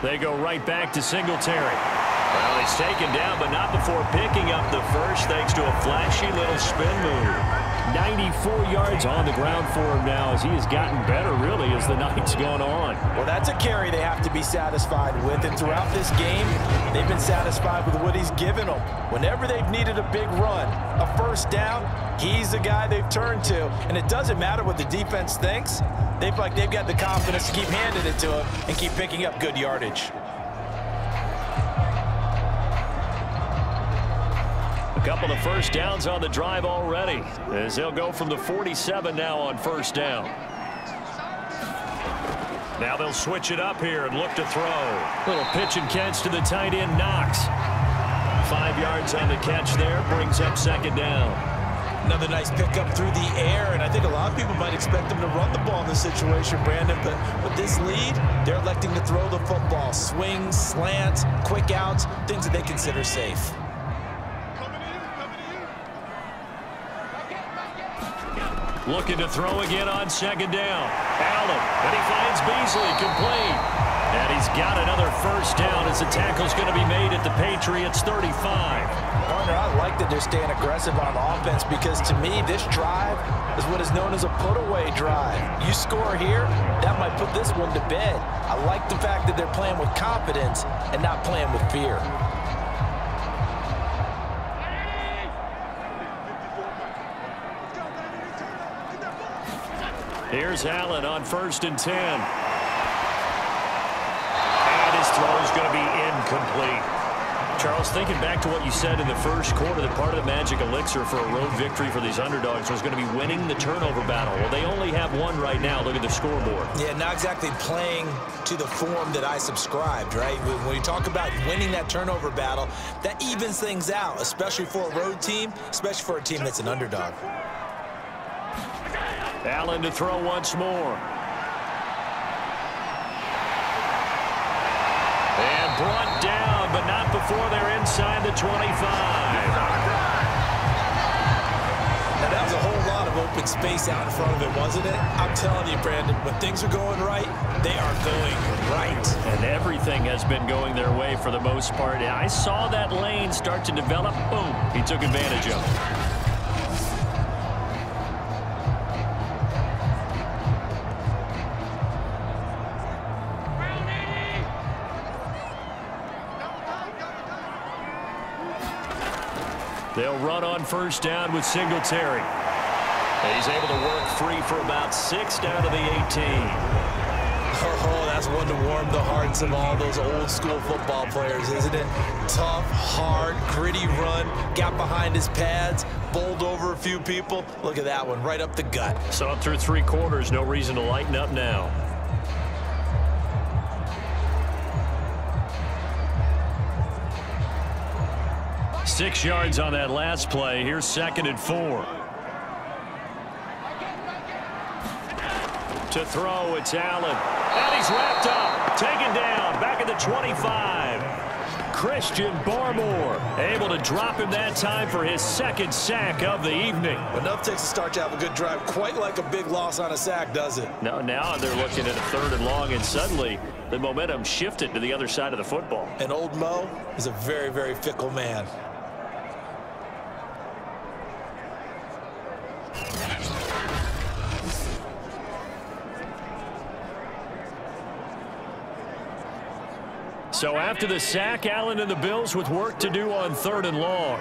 They go right back to Singletary. Well, he's taken down, but not before picking up the first, thanks to a flashy little spin move. 94 yards on the ground for him now as he has gotten better, really, as the night's gone on. Well, that's a carry they have to be satisfied with, and throughout this game, they've been satisfied with what he's given them. Whenever they've needed a big run, a 1st down, he's the guy they've turned to, and it doesn't matter what the defense thinks. They've got the confidence to keep handing it to him and keep picking up good yardage. A couple of 1st downs on the drive already, as they'll go from the 47 now on 1st down. Now they'll switch it up here and look to throw. Little pitch and catch to the tight end, Knox. 5 yards on the catch there, brings up 2nd down. Another nice pickup through the air, and I think a lot of people might expect them to run the ball in this situation, Brandon, but with this lead, they're electing to throw the football. Swings, slants, quick outs, things that they consider safe. Looking to throw again on 2nd down. Allen, and he finds Beasley complete. And he's got another first down as the tackle's going to be made at the Patriots 35. Partner, I like that they're staying aggressive on offense because to me, this drive is what is known as a put-away drive. You score here, that might put this one to bed. I like the fact that they're playing with confidence and not playing with fear. Here's Allen on 1st and 10. And his throw is going to be incomplete. Charles, thinking back to what you said in the first quarter, that part of the magic elixir for a road victory for these underdogs was going to be winning the turnover battle. Well, they only have one right now. Look at the scoreboard. Yeah, not exactly playing to the form that I subscribed, right? When you talk about winning that turnover battle, that evens things out, especially for a road team, especially for a team that's an underdog. Allen to throw once more. And brought down, but not before they're inside the 25. Now, that was a whole lot of open space out in front of it, wasn't it? I'm telling you, Brandon, when things are going right, they are going right. And everything has been going their way for the most part. I saw that lane start to develop. Boom. He took advantage of it. They'll run on 1st down with Singletary. He's able to work free for about 6 down to the 18. Oh, that's one to warm the hearts of all those old school football players, isn't it? Tough, hard, gritty run, got behind his pads, bowled over a few people. Look at that one, right up the gut. So up through 3 quarters, no reason to lighten up now. Six yards on that last play. Here's 2nd and 4. To throw, it's Allen. And he's wrapped up. Taken down. Back at the 25. Christian Barmore able to drop him that time for his 2nd sack of the evening. Enough takes to start to have a good drive. Quite like a big loss on a sack, does it? No, now they're looking at a 3rd and long, and suddenly the momentum shifted to the other side of the football. And old Mo is a very, very fickle man. So after the sack, Allen and the Bills with work to do on 3rd and long.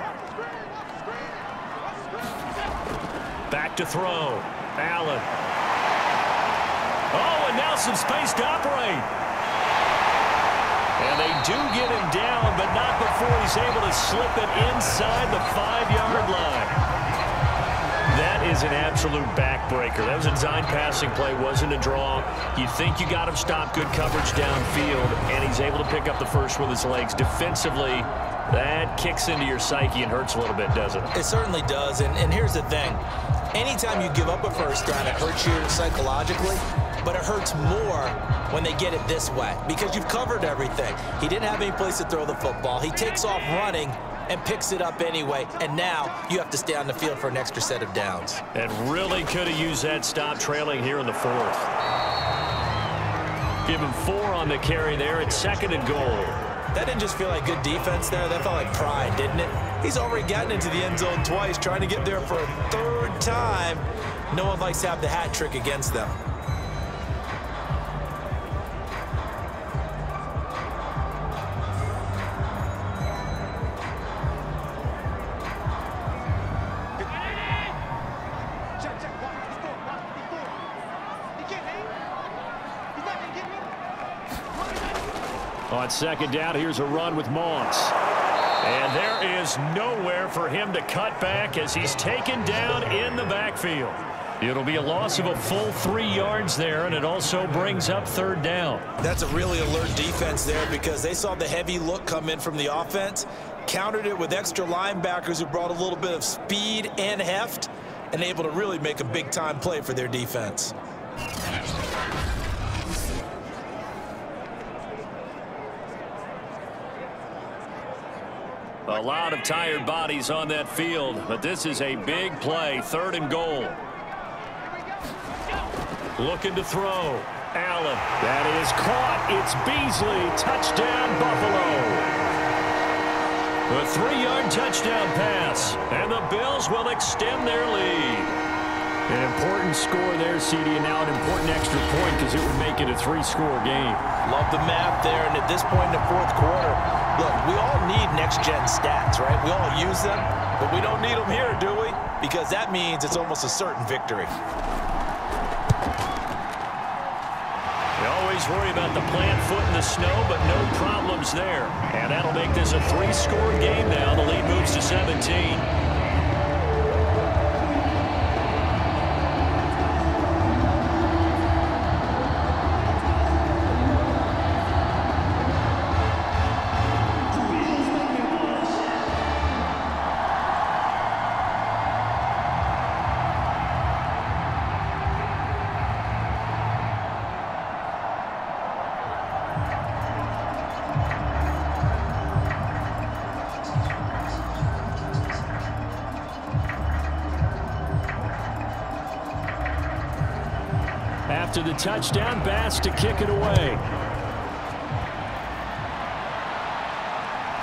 Back to throw. Allen. Oh, and now some space to operate. And they do get him down, but not before he's able to slip it inside the 5-yard line. That is an absolute backbreaker. That was a design passing play, wasn't a draw. You think you got him stopped, good coverage downfield, and he's able to pick up the first with his legs. Defensively, that kicks into your psyche and hurts a little bit, doesn't it? It certainly does, and here's the thing. Anytime you give up a first down, it hurts you psychologically, but it hurts more when they get it this way because you've covered everything. He didn't have any place to throw the football. He takes off running and picks it up anyway, and now you have to stay on the field for an extra set of downs. And really could have used that stop trailing here in the 4th. Give him 4 on the carry there at 2nd and goal. That didn't just feel like good defense there. That felt like pride, didn't it? He's already gotten into the end zone twice, trying to get there for a 3rd time. No one likes to have the hat trick against them. On 2nd down, here's a run with Moss. And there is nowhere for him to cut back as he's taken down in the backfield. It'll be a loss of a full 3 yards there, and it also brings up 3rd down. That's a really alert defense there because they saw the heavy look come in from the offense, countered it with extra linebackers who brought a little bit of speed and heft, and able to really make a big-time play for their defense. A lot of tired bodies on that field, but this is a big play, 3rd and goal. Looking to throw. Allen. That is caught. It's Beasley. Touchdown, Buffalo. A 3-yard touchdown pass, and the Bills will extend their lead. An important score there, CD, and now an important extra point because it would make it a 3-score game. Love the math there, and at this point in the fourth quarter, look, we all need next-gen stats, right? We all use them, but we don't need them here, do we? Because that means it's almost a certain victory. They always worry about the plant foot in the snow, but no problems there. And that'll make this a 3-score game now. The lead moves to 17. After the touchdown, Bass to kick it away.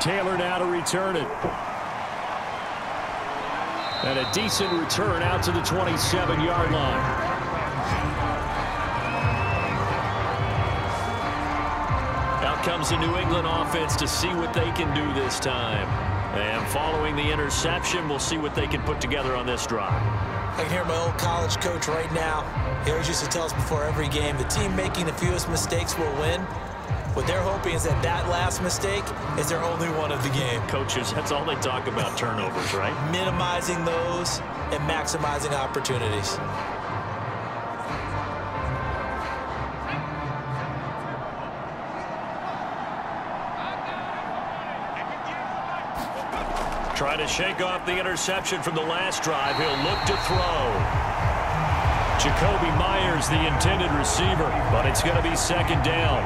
Taylor now to return it. And a decent return out to the 27-yard line. Out comes the New England offense to see what they can do this time. And following the interception, we'll see what they can put together on this drive. I can hear my old college coach right now. He always used to tell us before every game, the team making the fewest mistakes will win. What they're hoping is that that last mistake is their only one of the game. Coaches, that's all they talk about, turnovers, right? Minimizing those and maximizing opportunities. Trying to shake off the interception from the last drive. He'll look to throw. Jacoby Myers, the intended receiver, but it's going to be second down.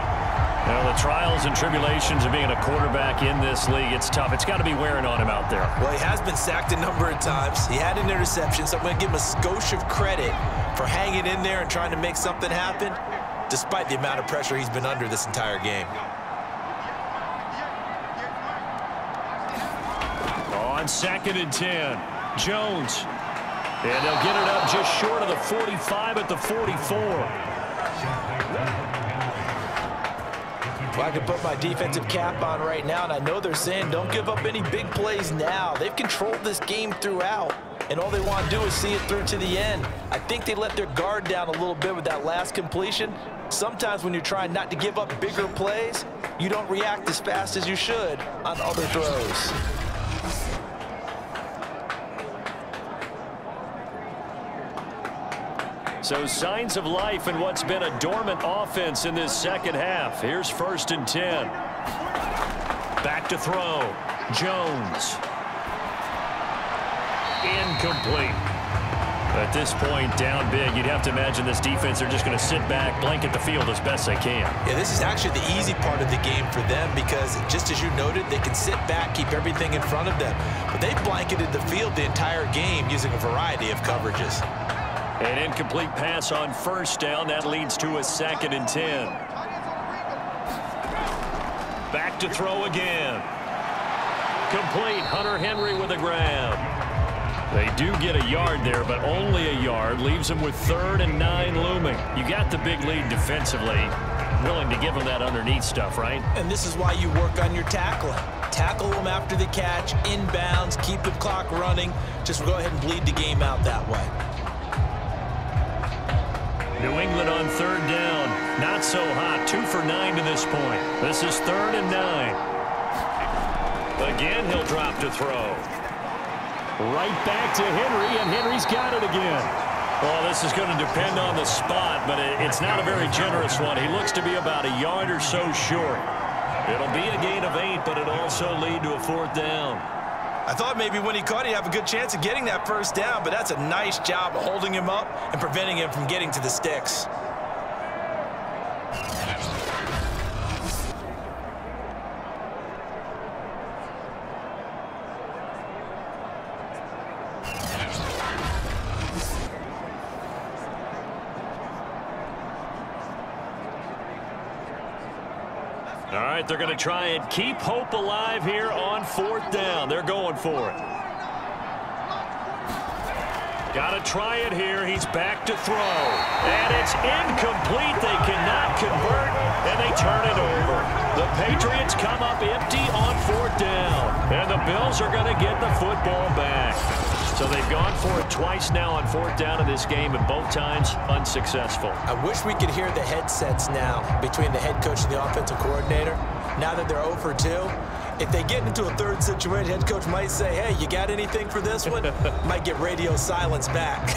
Now, the trials and tribulations of being a quarterback in this league, it's tough. It's got to be wearing on him out there. Well, he has been sacked a number of times. He had an interception, so I'm going to give him a skosh of credit for hanging in there and trying to make something happen, despite the amount of pressure he's been under this entire game. On 2nd and 10, Jones. And they'll get it up just short of the 45 at the 44. Well, I can put my defensive cap on right now, and I know they're saying don't give up any big plays now. They've controlled this game throughout, and all they want to do is see it through to the end. I think they let their guard down a little bit with that last completion. Sometimes when you're trying not to give up bigger plays, you don't react as fast as you should on other throws. So signs of life in what's been a dormant offense in this second half. Here's 1st and 10. Back to throw. Jones. Incomplete. At this point, down big, you'd have to imagine this defense are just going to sit back, blanket the field as best they can. Yeah, this is actually the easy part of the game for them because, just as you noted, they can sit back, keep everything in front of them. But they've blanketed the field the entire game using a variety of coverages. An incomplete pass on 1st down. That leads to a 2nd and 10. Back to throw again. Complete. Hunter Henry with a grab. They do get a yard there, but only a yard. Leaves them with 3rd and 9 looming. You got the big lead defensively. Willing to give them that underneath stuff, right? And this is why you work on your tackling. Tackle them after the catch, inbounds, keep the clock running. Just go ahead and bleed the game out that way. New England on 3rd down. Not so hot. 2 for 9 to this point. This is 3rd and 9. Again, he'll drop to throw. Right back to Henry, and Henry's got it again. Well, this is going to depend on the spot, but it's not a very generous one. He looks to be about a yard or so short. It'll be a gain of 8, but it'll also lead to a 4th down. I thought maybe when he caught, he'd have a good chance of getting that 1st down, but that's a nice job of holding him up and preventing him from getting to the sticks. right, they're going to try and keep hope alive here on 4th down. They're going for it. Got to try it here. He's back to throw. And it's incomplete. They cannot convert, and they turn it over. The Patriots come up empty on 4th down. And the Bills are going to get the football back. So they've gone for it twice now on 4th down in this game, and both times unsuccessful. I wish we could hear the headsets now between the head coach and the offensive coordinator. Now that they're 0 for 2. If they get into a 3rd situation, head coach might say, hey, you got anything for this one? Might get radio silence back.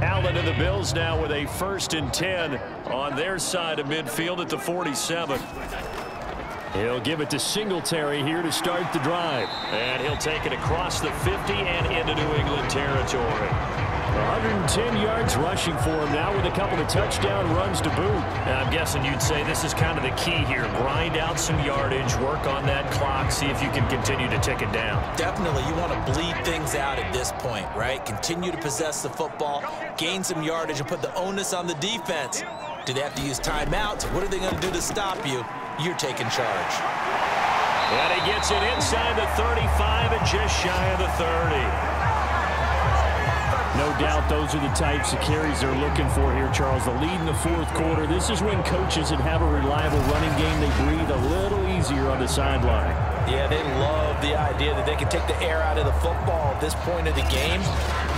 Allen and the Bills now with a 1st and 10 on their side of midfield at the 47. He'll give it to Singletary here to start the drive. And he'll take it across the 50 and into New England territory. 110 yards rushing for him now with a couple of touchdown runs to boot. And I'm guessing you'd say this is kind of the key here. Grind out some yardage, work on that clock, see if you can continue to tick it down. Definitely, you want to bleed things out at this point, right? Continue to possess the football, gain some yardage, and put the onus on the defense. Do they have to use timeouts? What are they going to do to stop you? You're taking charge. And he gets it inside the 35 and just shy of the 30. No doubt those are the types of carries they're looking for here, Charles. The lead in the 4th quarter. This is when coaches that have a reliable running game, they breathe a little easier on the sideline. Yeah, they love the idea that they can take the air out of the football at this point of the game.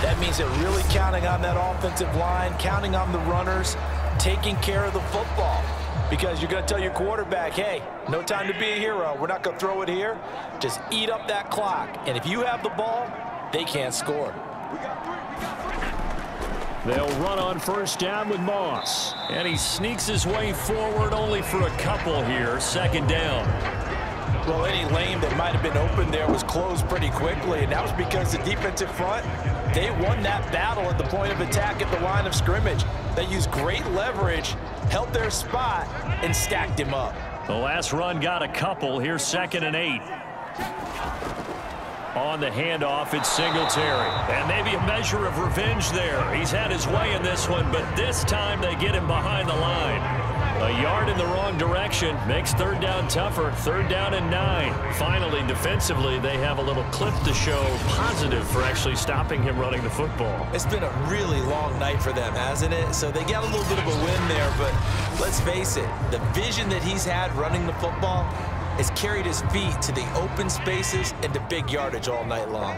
That means they're really counting on that offensive line, counting on the runners, taking care of the football. Because you're going to tell your quarterback, hey, no time to be a hero. We're not going to throw it here. Just eat up that clock. And if you have the ball, they can't score. They'll run on 1st down with Moss. And he sneaks his way forward only for a couple here. 2nd down. Well, any lane that might have been open there was closed pretty quickly, and that was because the defensive front, they won that battle at the point of attack at the line of scrimmage. They used great leverage, held their spot, and stacked him up. The last run got a couple. Here's 2nd and 8. On the handoff, it's Singletary. And maybe a measure of revenge there. He's had his way in this one, but this time they get him behind the line. A yard in the wrong direction makes 3rd down tougher. 3rd down and 9. Finally, defensively, they have a little clip to show positive for actually stopping him running the football. It's been a really long night for them, hasn't it? So they got a little bit of a win there, but let's face it, the vision that he's had running the football has carried his feet to the open spaces and to big yardage all night long.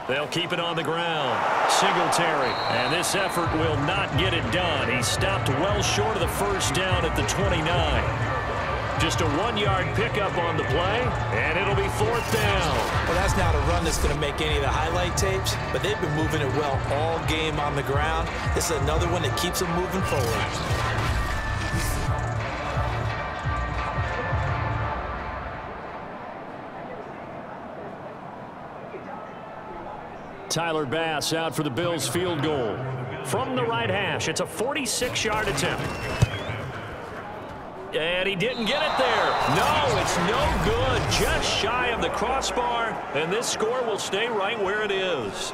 They'll keep it on the ground. Singletary. And this effort will not get it done. He stopped well short of the 1st down at the 29. Just a 1-yard pickup on the play, and it'll be 4th down. Well, that's not a run that's going to make any of the highlight tapes, but they've been moving it well all game on the ground. This is another one that keeps them moving forward. Tyler Bass out for the Bills field goal. From the right hash, it's a 46-yard attempt. And he didn't get it there. No, it's no good. Just shy of the crossbar, and this score will stay right where it is.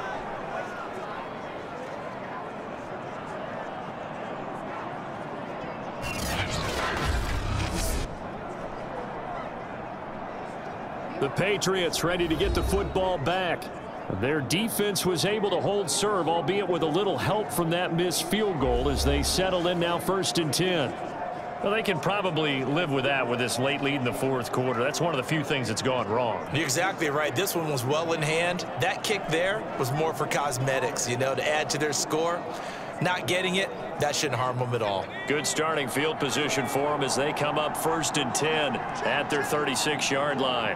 The Patriots ready to get the football back. Their defense was able to hold serve, albeit with a little help from that missed field goal as they settled in now 1st and 10. Well, they can probably live with that with this late lead in the 4th quarter. That's one of the few things that's gone wrong. You're exactly right. This one was well in hand. That kick there was more for cosmetics, you know, to add to their score. Not getting it, that shouldn't harm them at all. Good starting field position for them as they come up 1st and 10 at their 36-yard line.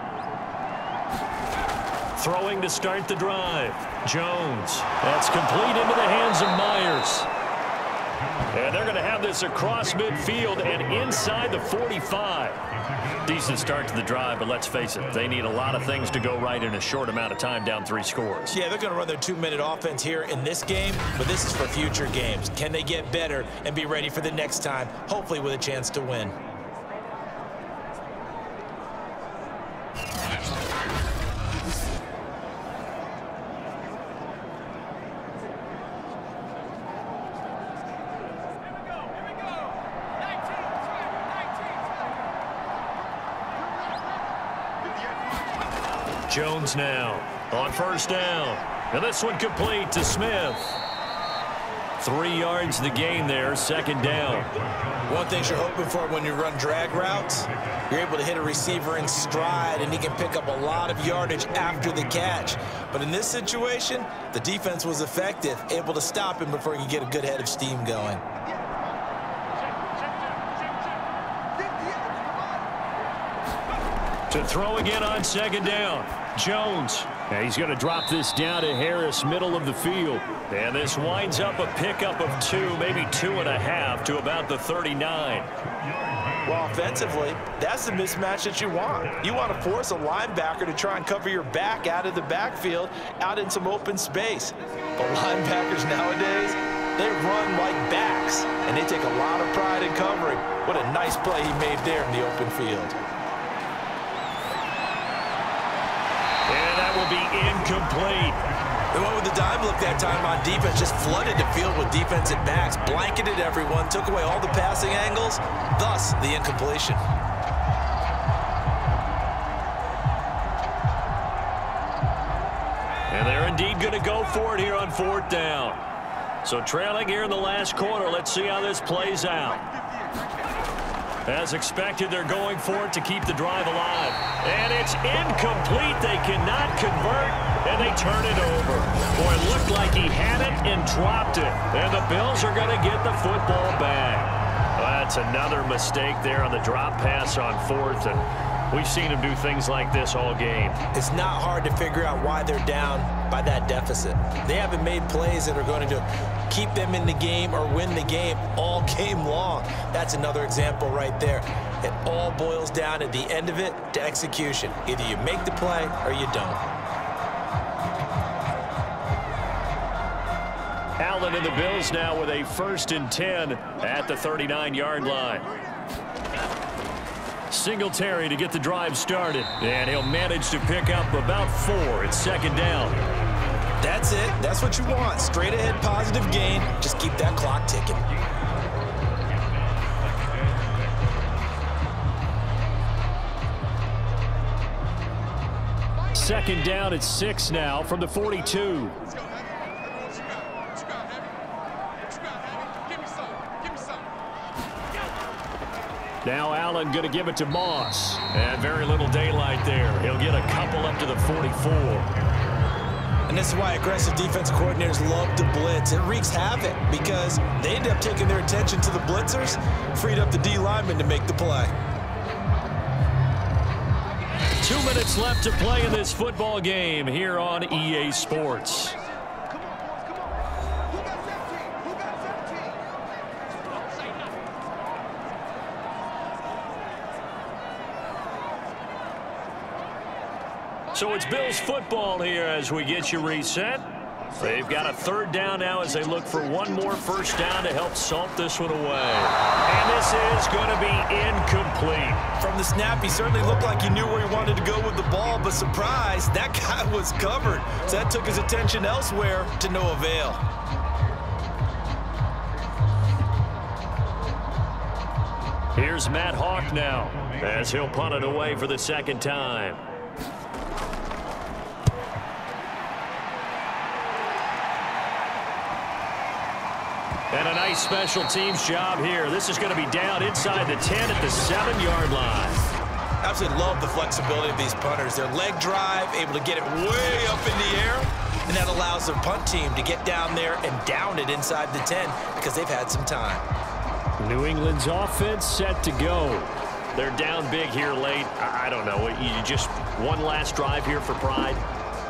Throwing to start the drive. Jones. That's complete into the hands of Myers. And they're going to have this across midfield and inside the 45. Decent start to the drive, but let's face it, they need a lot of things to go right in a short amount of time, down 3 scores. Yeah, they're going to run their 2-minute offense here in this game, but this is for future games. Can they get better and be ready for the next time, hopefully with a chance to win? Jones now on first down. And this one complete to Smith. 3 yards the gain there, second down. One thing you're hoping for when you run drag routes, you're able to hit a receiver in stride, and he can pick up a lot of yardage after the catch. But in this situation, the defense was effective, able to stop him before he could get a good head of steam going. To throw again on second down. Jones. And he's going to drop this down to Harris, middle of the field. And this winds up a pickup of 2, maybe 2.5 to about the 39. Well, offensively, that's the mismatch that you want. You want to force a linebacker to try and cover your back out of the backfield, out in some open space. But linebackers nowadays, they run like backs, and they take a lot of pride in covering. What a nice play he made there in the open field. Will be incomplete. They went with the dime look that time on defense, just flooded the field with defensive backs, blanketed everyone, took away all the passing angles, thus the incompletion. And they're indeed going to go for it here on 4th down. So trailing here in the last quarter, let's see how this plays out. As expected, they're going for it to keep the drive alive. And it's incomplete. They cannot convert, and they turn it over. Boy, it looked like he had it and dropped it. And the Bills are going to get the football back. Well, that's another mistake there on the drop pass on 4th, and we've seen him do things like this all game. It's not hard to figure out why they're down by that deficit. They haven't made plays that are going to keep them in the game or win the game all game long. That's another example right there. It all boils down at the end of it to execution. Either you make the play or you don't. Allen and the Bills now with a 1st and 10 at the 39-yard line. Singletary to get the drive started, and he'll manage to pick up about 4. It's 2nd down. That's it. That's what you want. Straight ahead positive gain. Just keep that clock ticking. Second down at 6 now from the 42. Now Allen going to give it to Moss. And very little daylight there. He'll get a couple up to the 44. And this is why aggressive defensive coordinators love to blitz. It wreaks havoc because they end up taking their attention to the blitzers, freed up the D lineman to make the play. 2 minutes left to play in this football game here on EA Sports. So it's Bills football here as we get you reset. They've got a 3rd down now as they look for one more 1st down to help salt this one away. And this is going to be incomplete. From the snap, he certainly looked like he knew where he wanted to go with the ball, but surprise, that guy was covered. So that took his attention elsewhere to no avail. Here's Matt Hawk now as he'll punt it away for the 2nd time. And a nice special teams job here. This is going to be down inside the 10 at the 7-yard line. Absolutely love the flexibility of these punters. Their leg drive, able to get it way up in the air, and that allows their punt team to get down there and down it inside the 10 because they've had some time. New England's offense set to go. They're down big here late. I don't know. You just one last drive here for pride?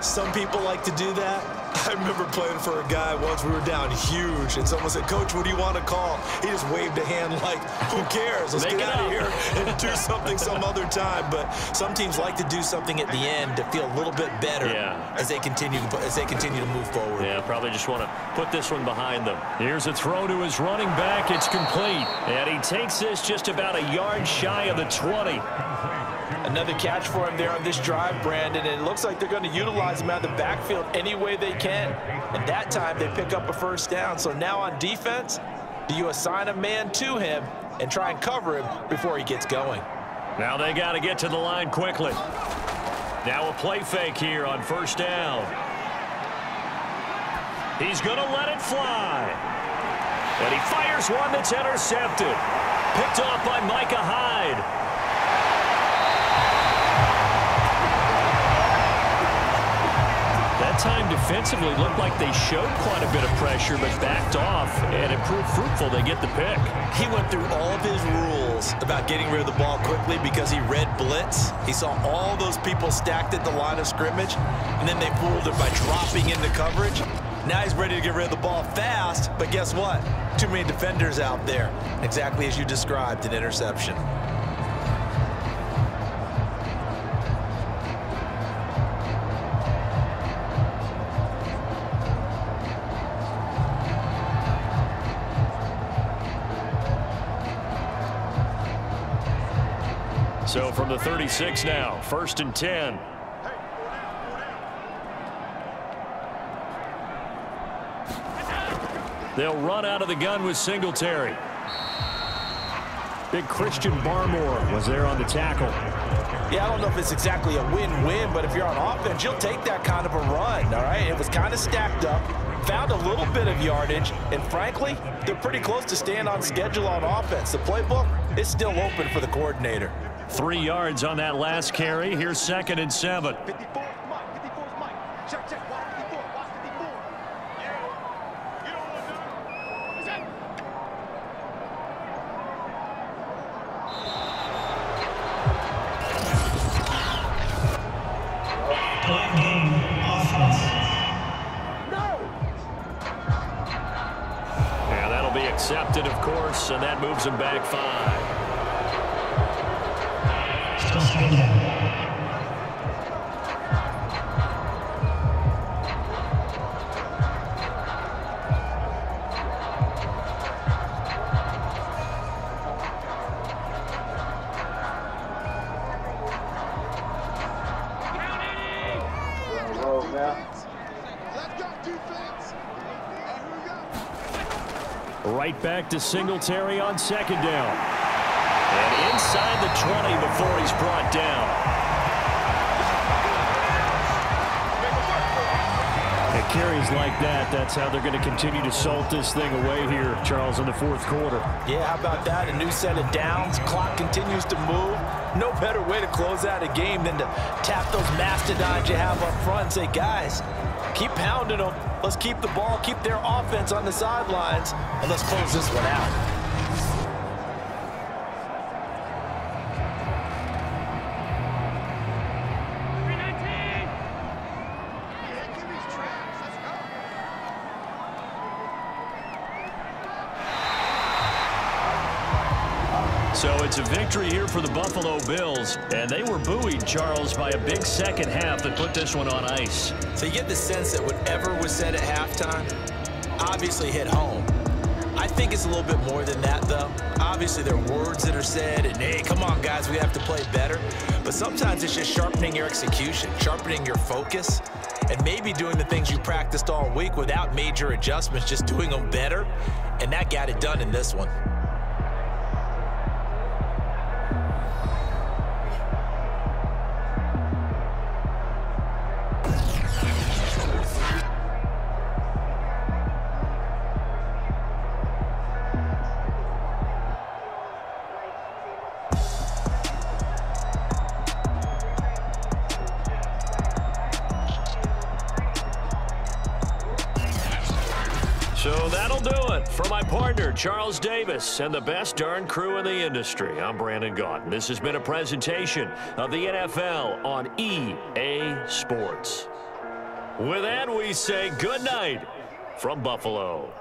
Some people like to do that. I remember playing for a guy once. We were down huge, and someone said, "Coach, what do you want to call?" He just waved a hand like, "Who cares? Let's get out of here and do something some other time." But some teams like to do something at the end to feel a little bit better as they continue to move forward. Yeah, probably just want to put this one behind them. Here's a throw to his running back. It's complete, and he takes this just about a yard shy of the 20. Another catch for him there on this drive, Brandon, and it looks like they're going to utilize him out of the backfield any way they can. And that time they pick up a first down. So now on defense, do you assign a man to him and try and cover him before he gets going? Now they got to get to the line quickly. Now a play fake here on first down. He's going to let it fly. And he fires one that's intercepted. Picked off by Micah Hyde. That time defensively looked like they showed quite a bit of pressure but backed off, and it proved fruitful. They get the pick. He went through all of his rules about getting rid of the ball quickly because he read blitz. He saw all those people stacked at the line of scrimmage, and then they fooled him by dropping into coverage. Now he's ready to get rid of the ball fast, but guess what? Too many defenders out there. Exactly as you described, an interception. So from the 36 now, 1st and 10. They'll run out of the gun with Singletary. Big Christian Barmore was there on the tackle. Yeah, I don't know if it's exactly a win-win, but if you're on offense, you'll take that kind of a run, all right? It was kind of stacked up, found a little bit of yardage, and frankly, they're pretty close to staying on schedule on offense. The playbook is still open for the coordinator. 3 yards on that last carry. Here's 2nd and 7. Yeah, that'll be accepted, of course, and that moves him back 5. Right back to Singletary on 2nd down. And inside the 20 before he's brought down. At carries like that, that's how they're going to continue to salt this thing away here, Charles, in the 4th quarter. Yeah, how about that? A new set of downs. Clock continues to move. No better way to close out a game than to tap those mastodons you have up front and say, guys, keep pounding them. Let's keep the ball, keep their offense on the sidelines, and let's close this one out. So it's a victory here for the Buffalo Bills, and they were buoyed, Charles, by a big second half that put this one on ice. So you get the sense that whatever was said at halftime obviously hit home. I think it's a little bit more than that, though. Obviously, there are words that are said, and, hey, come on, guys, we have to play better. But sometimes it's just sharpening your execution, sharpening your focus, and maybe doing the things you practiced all week without major adjustments, just doing them better, and that got it done in this one. So that'll do it for my partner, Charles Davis, and the best darn crew in the industry. I'm Brandon Gaudin. This has been a presentation of the NFL on EA Sports. With that, we say good night from Buffalo.